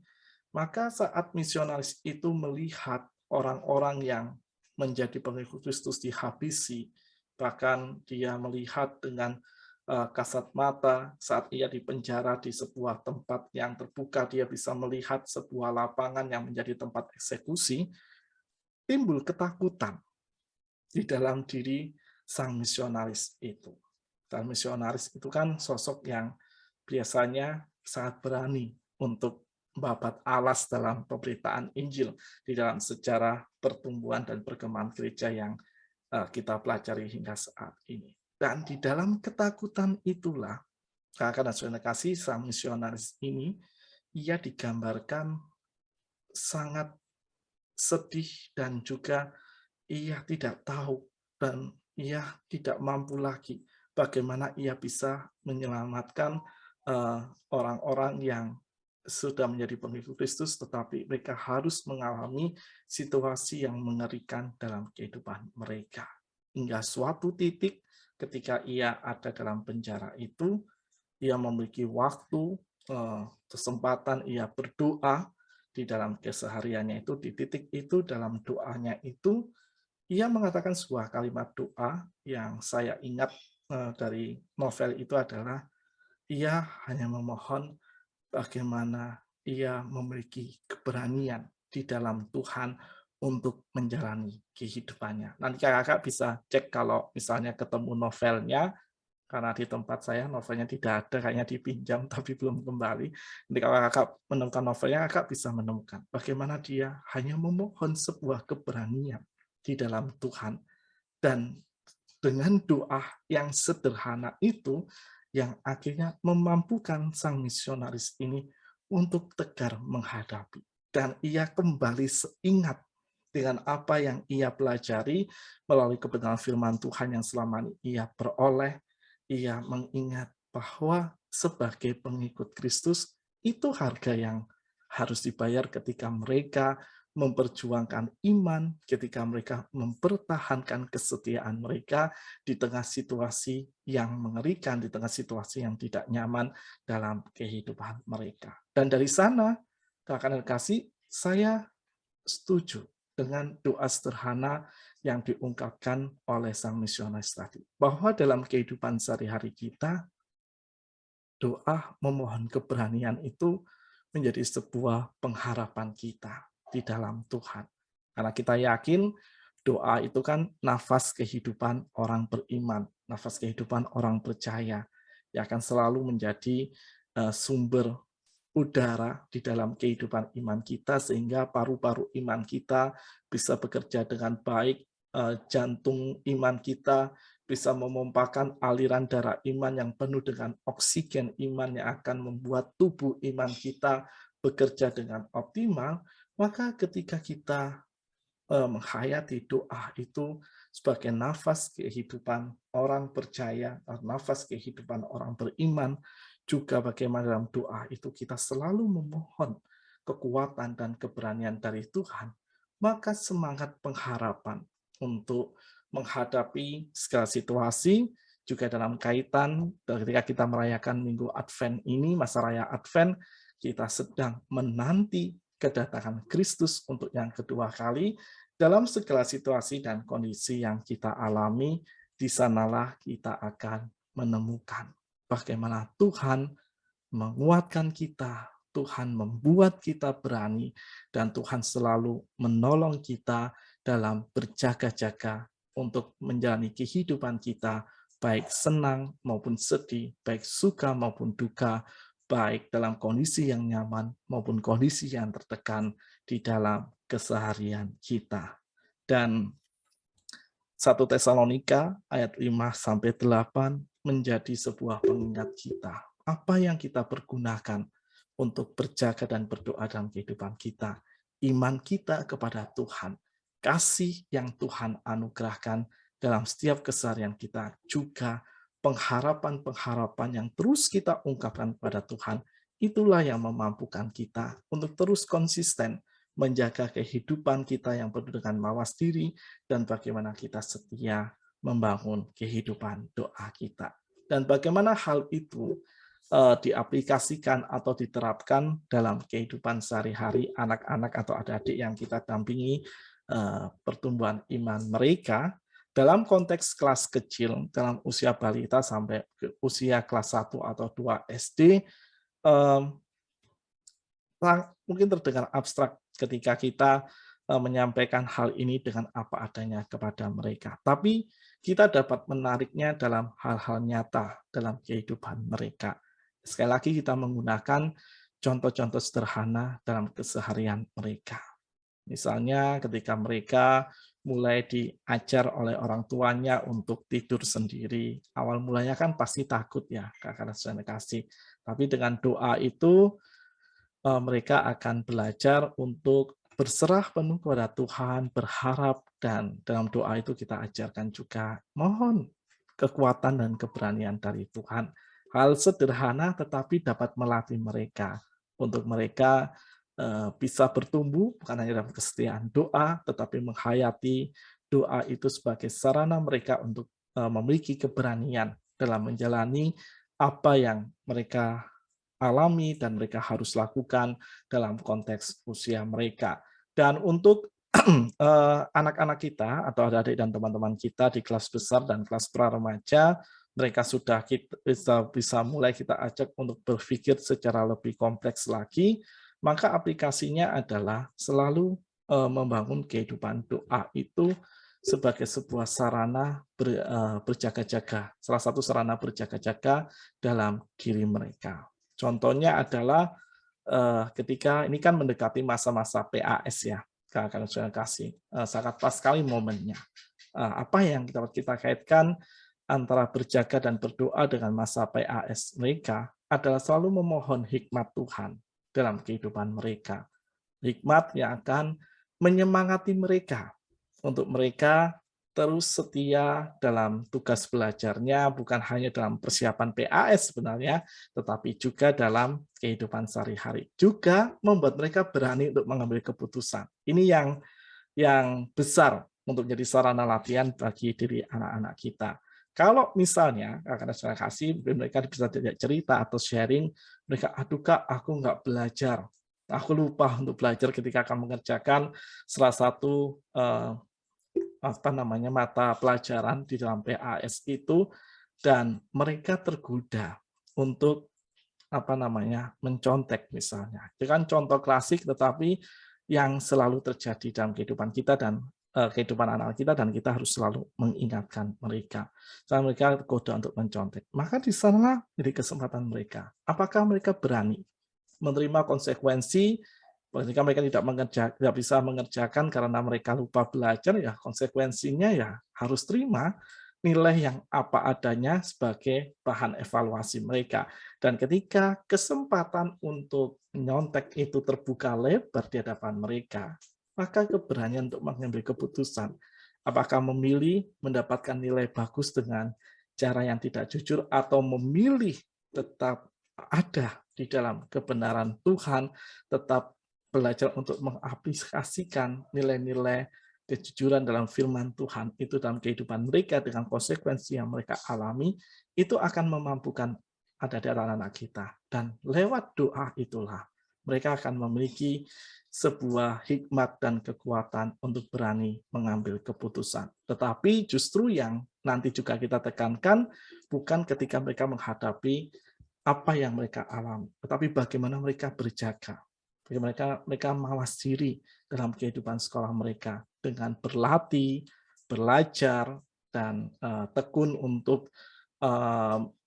maka saat misionaris itu melihat orang-orang yang menjadi pengikut Kristus dihabisi, bahkan dia melihat dengan kasat mata saat ia dipenjara di sebuah tempat yang terbuka, dia bisa melihat sebuah lapangan yang menjadi tempat eksekusi, timbul ketakutan di dalam diri sang misionaris itu. Dan misionaris itu kan sosok yang biasanya sangat berani untuk membabat alas dalam pemberitaan Injil di dalam sejarah pertumbuhan dan perkembangan gereja yang kita pelajari hingga saat ini. Dan di dalam ketakutan itulah, kakak dan saudara kasih, sang misionaris ini, ia digambarkan sangat sedih dan juga ia tidak tahu dan ia tidak mampu lagi bagaimana ia bisa menyelamatkan orang-orang yang sudah menjadi pengikut Kristus, tetapi mereka harus mengalami situasi yang mengerikan dalam kehidupan mereka. Hingga suatu titik ketika ia ada dalam penjara itu, ia memiliki waktu, kesempatan, ia berdoa di dalam kesehariannya itu, di titik itu, dalam doanya itu, ia mengatakan sebuah kalimat doa yang saya ingat dari novel itu adalah, ia hanya memohon bagaimana ia memiliki keberanian di dalam Tuhan untuk menjalani kehidupannya. Nanti kakak bisa cek kalau misalnya ketemu novelnya, karena di tempat saya novelnya tidak ada, kayaknya dipinjam tapi belum kembali. Nanti kalau kakak menemukan novelnya, kakak bisa menemukan bagaimana dia hanya memohon sebuah keberanian di dalam Tuhan. Dan dengan doa yang sederhana itu, yang akhirnya memampukan sang misionaris ini untuk tegar menghadapi. Dan ia kembali seingat dengan apa yang ia pelajari melalui kebenaran firman Tuhan yang selama ini ia peroleh. Ia mengingat bahwa sebagai pengikut Kristus, itu harga yang harus dibayar ketika mereka memperjuangkan iman, ketika mereka mempertahankan kesetiaan mereka di tengah situasi yang mengerikan, di tengah situasi yang tidak nyaman dalam kehidupan mereka. Dan dari sana, kakak dan kasih, saya setuju dengan doa sederhana yang diungkapkan oleh sang misionaris tadi. Bahwa dalam kehidupan sehari-hari kita, doa memohon keberanian itu menjadi sebuah pengharapan kita di dalam Tuhan. Karena kita yakin doa itu kan nafas kehidupan orang beriman, nafas kehidupan orang percaya, yang akan selalu menjadi sumber udara di dalam kehidupan iman kita, sehingga paru-paru iman kita bisa bekerja dengan baik, jantung iman kita bisa memompakan aliran darah iman yang penuh dengan oksigen iman yang akan membuat tubuh iman kita bekerja dengan optimal. Maka ketika kita menghayati doa itu sebagai nafas kehidupan orang percaya, nafas kehidupan orang beriman, juga bagaimana dalam doa itu kita selalu memohon kekuatan dan keberanian dari Tuhan, maka semangat pengharapan untuk menghadapi segala situasi, juga dalam kaitan ketika kita merayakan Minggu Advent ini, masa raya Advent, kita sedang menanti kedatangan Kristus untuk yang kedua kali. Dalam segala situasi dan kondisi yang kita alami, di sanalah kita akan menemukan bagaimana Tuhan menguatkan kita, Tuhan membuat kita berani, dan Tuhan selalu menolong kita dalam berjaga-jaga untuk menjalani kehidupan kita, baik senang maupun sedih, baik suka maupun duka, baik dalam kondisi yang nyaman maupun kondisi yang tertekan di dalam keseharian kita. Dan 1 Tesalonika ayat 5-8 menjadi sebuah pengingat kita. Apa yang kita pergunakan untuk berjaga dan berdoa dalam kehidupan kita? Iman kita kepada Tuhan, kasih yang Tuhan anugerahkan dalam setiap keseharian kita, juga pengharapan-pengharapan yang terus kita ungkapkan kepada Tuhan, itulah yang memampukan kita untuk terus konsisten menjaga kehidupan kita yang penuh dengan mawas diri, dan bagaimana kita setia membangun kehidupan doa kita. Dan bagaimana hal itu diaplikasikan atau diterapkan dalam kehidupan sehari-hari anak-anak atau adik-adik yang kita dampingi pertumbuhan iman mereka dalam konteks kelas kecil, dalam usia balita sampai ke usia kelas 1 atau 2 SD, mungkin terdengar abstrak ketika kita menyampaikan hal ini dengan apa adanya kepada mereka. Tapi kita dapat menariknya dalam hal-hal nyata dalam kehidupan mereka. Sekali lagi kita menggunakan contoh-contoh sederhana dalam keseharian mereka. Misalnya ketika mereka mulai diajar oleh orang tuanya untuk tidur sendiri. Awal mulanya kan pasti takut ya, karena sudah kasih. Tapi dengan doa itu mereka akan belajar untuk berserah penuh kepada Tuhan, berharap, dan dalam doa itu kita ajarkan juga mohon kekuatan dan keberanian dari Tuhan. Hal sederhana tetapi dapat melatih mereka untuk mereka bisa bertumbuh bukan hanya dalam kesetiaan doa, tetapi menghayati doa itu sebagai sarana mereka untuk memiliki keberanian dalam menjalani apa yang mereka alami dan mereka harus lakukan dalam konteks usia mereka. Dan untuk anak-anak kita atau adik-adik dan teman-teman kita di kelas besar dan kelas pra-remaja, mereka sudah bisa mulai kita ajak untuk berpikir secara lebih kompleks lagi, maka aplikasinya adalah selalu membangun kehidupan doa itu sebagai sebuah sarana berjaga-jaga, salah satu sarana berjaga-jaga dalam diri mereka. Contohnya adalah ketika ini kan mendekati masa-masa PAS ya, kakak sudah kasih, sangat pas sekali momennya. Apa yang kita kaitkan antara berjaga dan berdoa dengan masa PAS mereka adalah selalu memohon hikmat Tuhan dalam kehidupan mereka. Hikmat yang akan menyemangati mereka untuk mereka terus setia dalam tugas belajarnya, bukan hanya dalam persiapan PAS sebenarnya, tetapi juga dalam kehidupan sehari-hari. Juga membuat mereka berani untuk mengambil keputusan. Ini yang besar untuk jadi sarana latihan bagi diri anak-anak kita. Kalau misalnya, karena saya kasih, mereka bisa cerita atau sharing, mereka, aduh Kak, aku nggak belajar. Aku lupa untuk belajar ketika akan mengerjakan salah satu mata pelajaran di dalam PAS itu, dan mereka tergoda untuk mencontek misalnya. Itu kan contoh klasik, tetapi yang selalu terjadi dalam kehidupan kita dan kehidupan anak kita, dan kita harus selalu mengingatkan mereka. Saat mereka tergoda untuk mencontek, maka di sana jadi kesempatan mereka. Apakah mereka berani menerima konsekuensi ketika mereka tidak bisa mengerjakan karena mereka lupa belajar? Ya konsekuensinya ya harus terima nilai yang apa adanya sebagai bahan evaluasi mereka. Dan ketika kesempatan untuk nyontek itu terbuka lebar di hadapan mereka, maka keberanian untuk mengambil keputusan, apakah memilih mendapatkan nilai bagus dengan cara yang tidak jujur, atau memilih tetap ada di dalam kebenaran Tuhan, tetap belajar untuk mengaplikasikan nilai-nilai kejujuran dalam firman Tuhan itu dalam kehidupan mereka dengan konsekuensi yang mereka alami, itu akan memampukan ada di anak-anak kita. Dan lewat doa itulah mereka akan memiliki sebuah hikmat dan kekuatan untuk berani mengambil keputusan. Tetapi justru yang nanti juga kita tekankan bukan ketika mereka menghadapi apa yang mereka alami, tetapi bagaimana mereka berjaga, bagaimana mereka mawas diri dalam kehidupan sekolah mereka dengan berlatih, belajar, dan tekun untuk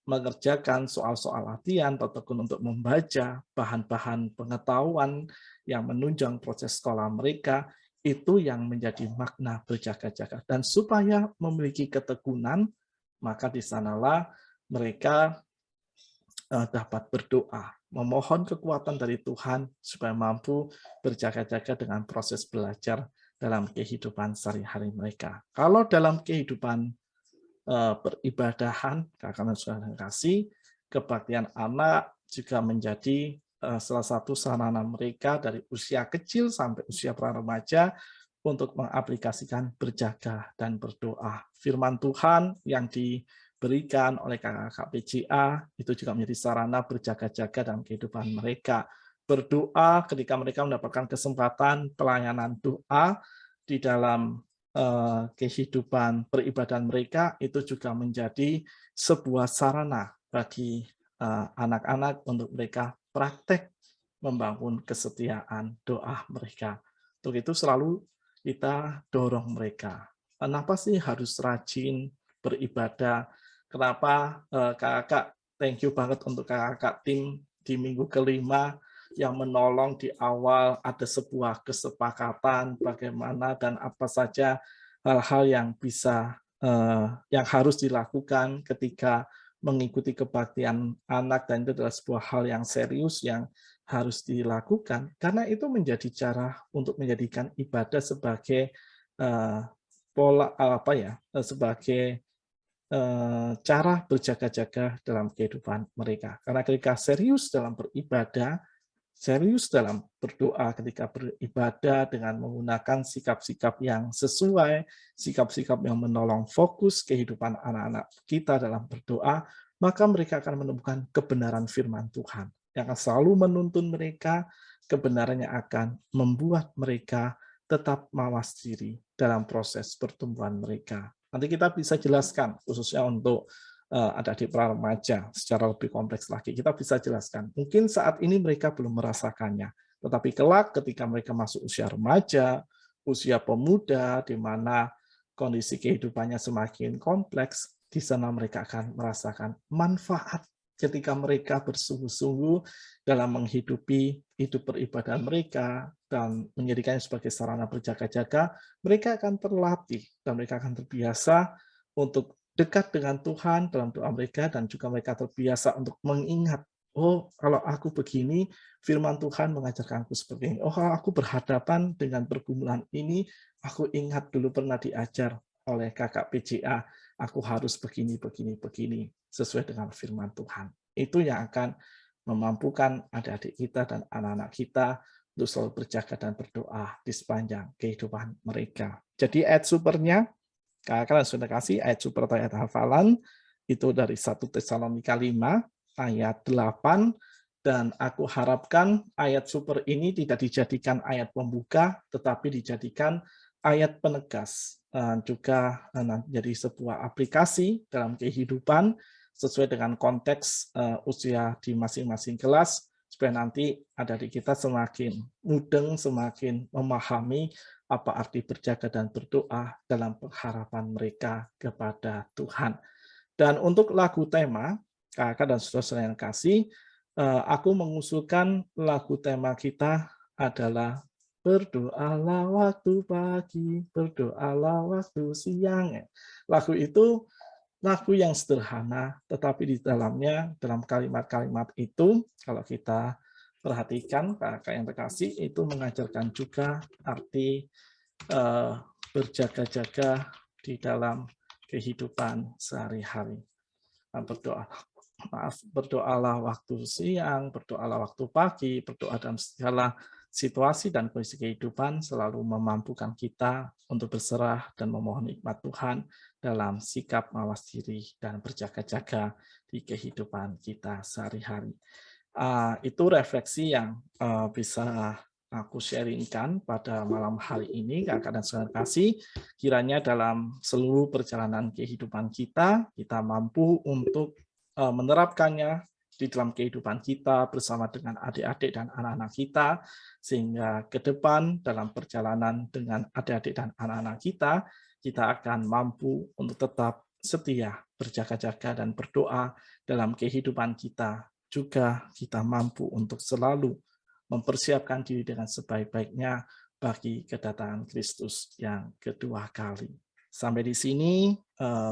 mengerjakan soal-soal latihan, atau tekun untuk membaca bahan-bahan pengetahuan yang menunjang proses sekolah mereka, itu yang menjadi makna berjaga-jaga. Dan supaya memiliki ketekunan, maka di sanalah mereka dapat berdoa, memohon kekuatan dari Tuhan supaya mampu berjaga-jaga dengan proses belajar dalam kehidupan sehari-hari mereka. Kalau dalam kehidupan peribadahan, kakak sudah kasih, kebaktian anak juga menjadi salah satu sarana mereka dari usia kecil sampai usia pra-remaja untuk mengaplikasikan berjaga dan berdoa. Firman Tuhan yang diberikan oleh kakak PJA itu juga menjadi sarana berjaga-jaga dalam kehidupan mereka. Berdoa ketika mereka mendapatkan kesempatan pelayanan doa di dalam kehidupan peribadahan mereka, itu juga menjadi sebuah sarana bagi anak-anak untuk mereka praktek membangun kesetiaan doa mereka. Untuk itu selalu kita dorong mereka. Kenapa sih harus rajin beribadah? Kenapa kakak, thank you banget untuk kakak tim di minggu kelima yang menolong di awal, ada sebuah kesepakatan bagaimana dan apa saja hal-hal yang bisa yang harus dilakukan ketika mengikuti kebaktian anak, dan itu adalah sebuah hal yang serius yang harus dilakukan, karena itu menjadi cara untuk menjadikan ibadah sebagai sebagai cara berjaga-jaga dalam kehidupan mereka. Karena ketika serius dalam beribadah, serius dalam berdoa, ketika beribadah dengan menggunakan sikap-sikap yang sesuai, sikap-sikap yang menolong fokus kehidupan anak-anak kita dalam berdoa, maka mereka akan menemukan kebenaran firman Tuhan yang akan selalu menuntun mereka, kebenarannya akan membuat mereka tetap mawas diri dalam proses pertumbuhan mereka. Nanti kita bisa jelaskan khususnya untuk adik-adik remaja secara lebih kompleks lagi. Kita bisa jelaskan. Mungkin saat ini mereka belum merasakannya, tetapi kelak ketika mereka masuk usia remaja, usia pemuda, di mana kondisi kehidupannya semakin kompleks, di sana mereka akan merasakan manfaat ketika mereka bersungguh-sungguh dalam menghidupi hidup peribadahan mereka dan menjadikannya sebagai sarana berjaga-jaga. Mereka akan terlatih dan mereka akan terbiasa untuk dekat dengan Tuhan dalam doa mereka, dan juga mereka terbiasa untuk mengingat, oh kalau aku begini, firman Tuhan mengajarkanku seperti ini. Oh kalau aku berhadapan dengan pergumulan ini, aku ingat dulu pernah diajar oleh kakak PJA, aku harus begini, begini, begini, sesuai dengan firman Tuhan. Itu yang akan memampukan adik-adik kita dan anak-anak kita untuk selalu berjaga dan berdoa di sepanjang kehidupan mereka. Jadi ayat supernya, kalian sudah kasih ayat super atau ayat hafalan, itu dari 1 Tesalonika 5 ayat 8, dan aku harapkan ayat super ini tidak dijadikan ayat pembuka, tetapi dijadikan ayat penegas juga jadi sebuah aplikasi dalam kehidupan sesuai dengan konteks usia di masing-masing kelas, supaya nanti adik-adik kita semakin mudeng, semakin memahami apa arti berjaga dan berdoa dalam pengharapan mereka kepada Tuhan. Dan untuk lagu tema, kakak dan saudara-saudara yang kasih, aku mengusulkan lagu tema kita adalah berdoalah waktu pagi, berdoalah waktu siang. Lagu itu lagu yang sederhana, tetapi di dalamnya, dalam kalimat-kalimat itu, kalau kita perhatikan, kakak yang terkasih, itu mengajarkan juga arti berjaga-jaga di dalam kehidupan sehari-hari. Berdoa, berdoalah waktu siang, berdoalah waktu pagi, berdoa dalam segala situasi dan kondisi kehidupan selalu memampukan kita untuk berserah dan memohon nikmat Tuhan dalam sikap mawas diri dan berjaga-jaga di kehidupan kita sehari-hari. Itu refleksi yang bisa aku sharingkan pada malam hari ini, kakak dan saudara kasih. Kiranya dalam seluruh perjalanan kehidupan kita mampu untuk menerapkannya di dalam kehidupan kita bersama dengan adik-adik dan anak-anak kita, sehingga ke depan dalam perjalanan dengan adik-adik dan anak-anak kita akan mampu untuk tetap setia, berjaga-jaga dan berdoa dalam kehidupan kita. Juga kita mampu untuk selalu mempersiapkan diri dengan sebaik-baiknya bagi kedatangan Kristus yang kedua kali. Sampai di sini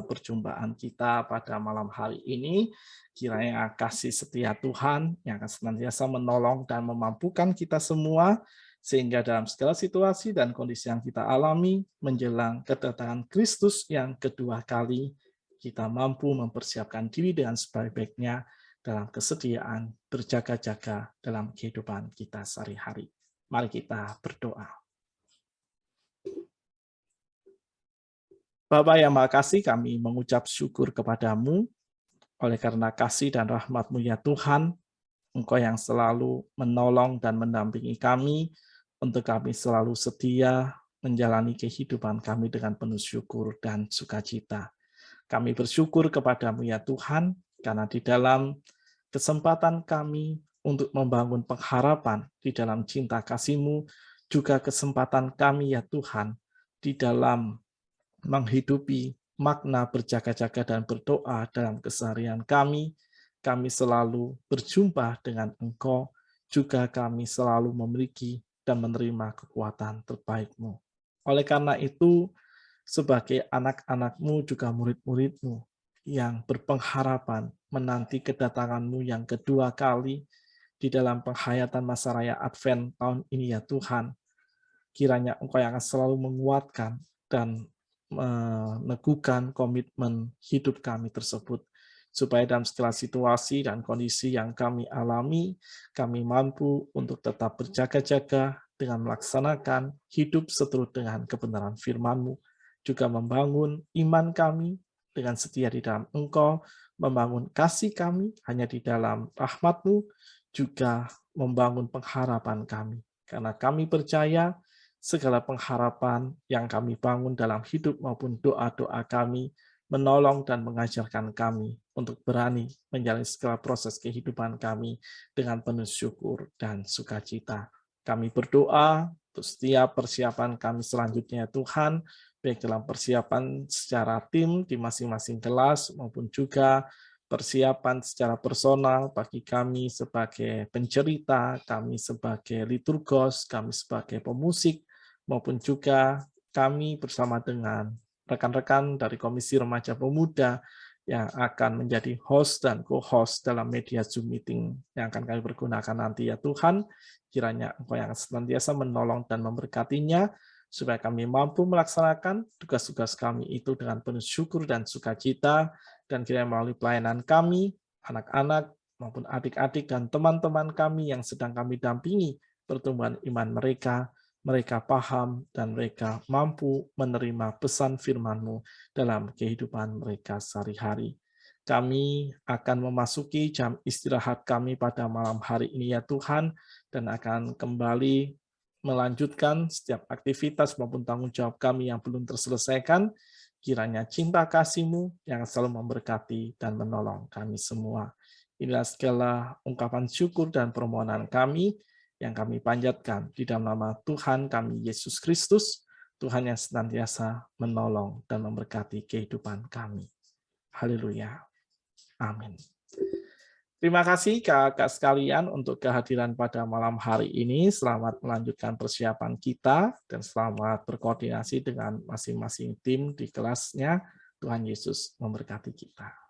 perjumpaan kita pada malam hari ini. Kiranya kasih setia Tuhan yang akan senantiasa menolong dan memampukan kita semua, sehingga dalam segala situasi dan kondisi yang kita alami menjelang kedatangan Kristus yang kedua kali, kita mampu mempersiapkan diri dengan sebaik-baiknya dalam kesediaan berjaga-jaga dalam kehidupan kita sehari-hari. Mari kita berdoa. Bapa yang Maha Kasih, kami mengucap syukur kepadamu oleh karena kasih dan rahmat-Mu ya Tuhan, Engkau yang selalu menolong dan mendampingi kami, untuk kami selalu setia menjalani kehidupan kami dengan penuh syukur dan sukacita. Kami bersyukur kepadamu ya Tuhan, karena di dalam kesempatan kami untuk membangun pengharapan di dalam cinta kasih-Mu, juga kesempatan kami ya Tuhan, di dalam menghidupi makna berjaga-jaga dan berdoa dalam keseharian kami selalu berjumpa dengan Engkau, juga kami selalu memiliki dan menerima kekuatan terbaik-Mu. Oleh karena itu, sebagai anak-anak-Mu juga murid-murid-Mu yang berpengharapan menanti kedatangan-Mu yang kedua kali di dalam penghayatan masa raya Advent tahun ini ya Tuhan, kiranya Engkau yang akan selalu menguatkan dan meneguhkan komitmen hidup kami tersebut, supaya dalam segala situasi dan kondisi yang kami alami, kami mampu untuk tetap berjaga-jaga dengan melaksanakan hidup seturut dengan kebenaran firman-Mu, juga membangun iman kami dengan setia di dalam Engkau, membangun kasih kami hanya di dalam rahmat-Mu, juga membangun pengharapan kami. Karena kami percaya segala pengharapan yang kami bangun dalam hidup maupun doa-doa kami menolong dan mengajarkan kami untuk berani menjalani segala proses kehidupan kami dengan penuh syukur dan sukacita. Kami berdoa untuk setiap persiapan kami selanjutnya Tuhan, baik dalam persiapan secara tim di masing-masing kelas maupun juga persiapan secara personal bagi kami sebagai pencerita, kami sebagai liturgos, kami sebagai pemusik, maupun juga kami bersama dengan rekan-rekan dari Komisi Remaja Pemuda yang akan menjadi host dan co-host dalam media Zoom meeting yang akan kami pergunakan nanti ya Tuhan. Kiranya Engkau yang senantiasa menolong dan memberkatinya, supaya kami mampu melaksanakan tugas-tugas kami itu dengan penuh syukur dan sukacita, dan kiranya melalui pelayanan kami, anak-anak maupun adik-adik dan teman-teman kami yang sedang kami dampingi pertumbuhan iman mereka paham dan mereka mampu menerima pesan firman-Mu dalam kehidupan mereka sehari-hari. Kami akan memasuki jam istirahat kami pada malam hari ini ya Tuhan, dan akan kembali melanjutkan setiap aktivitas maupun tanggung jawab kami yang belum terselesaikan. Kiranya cinta kasih-Mu yang selalu memberkati dan menolong kami semua. Inilah segala ungkapan syukur dan permohonan kami yang kami panjatkan di dalam nama Tuhan kami Yesus Kristus, Tuhan yang senantiasa menolong dan memberkati kehidupan kami. Haleluya. Amin. Terima kasih kakak sekalian untuk kehadiran pada malam hari ini. Selamat melanjutkan persiapan kita dan selamat berkoordinasi dengan masing-masing tim di kelasnya. Tuhan Yesus memberkati kita.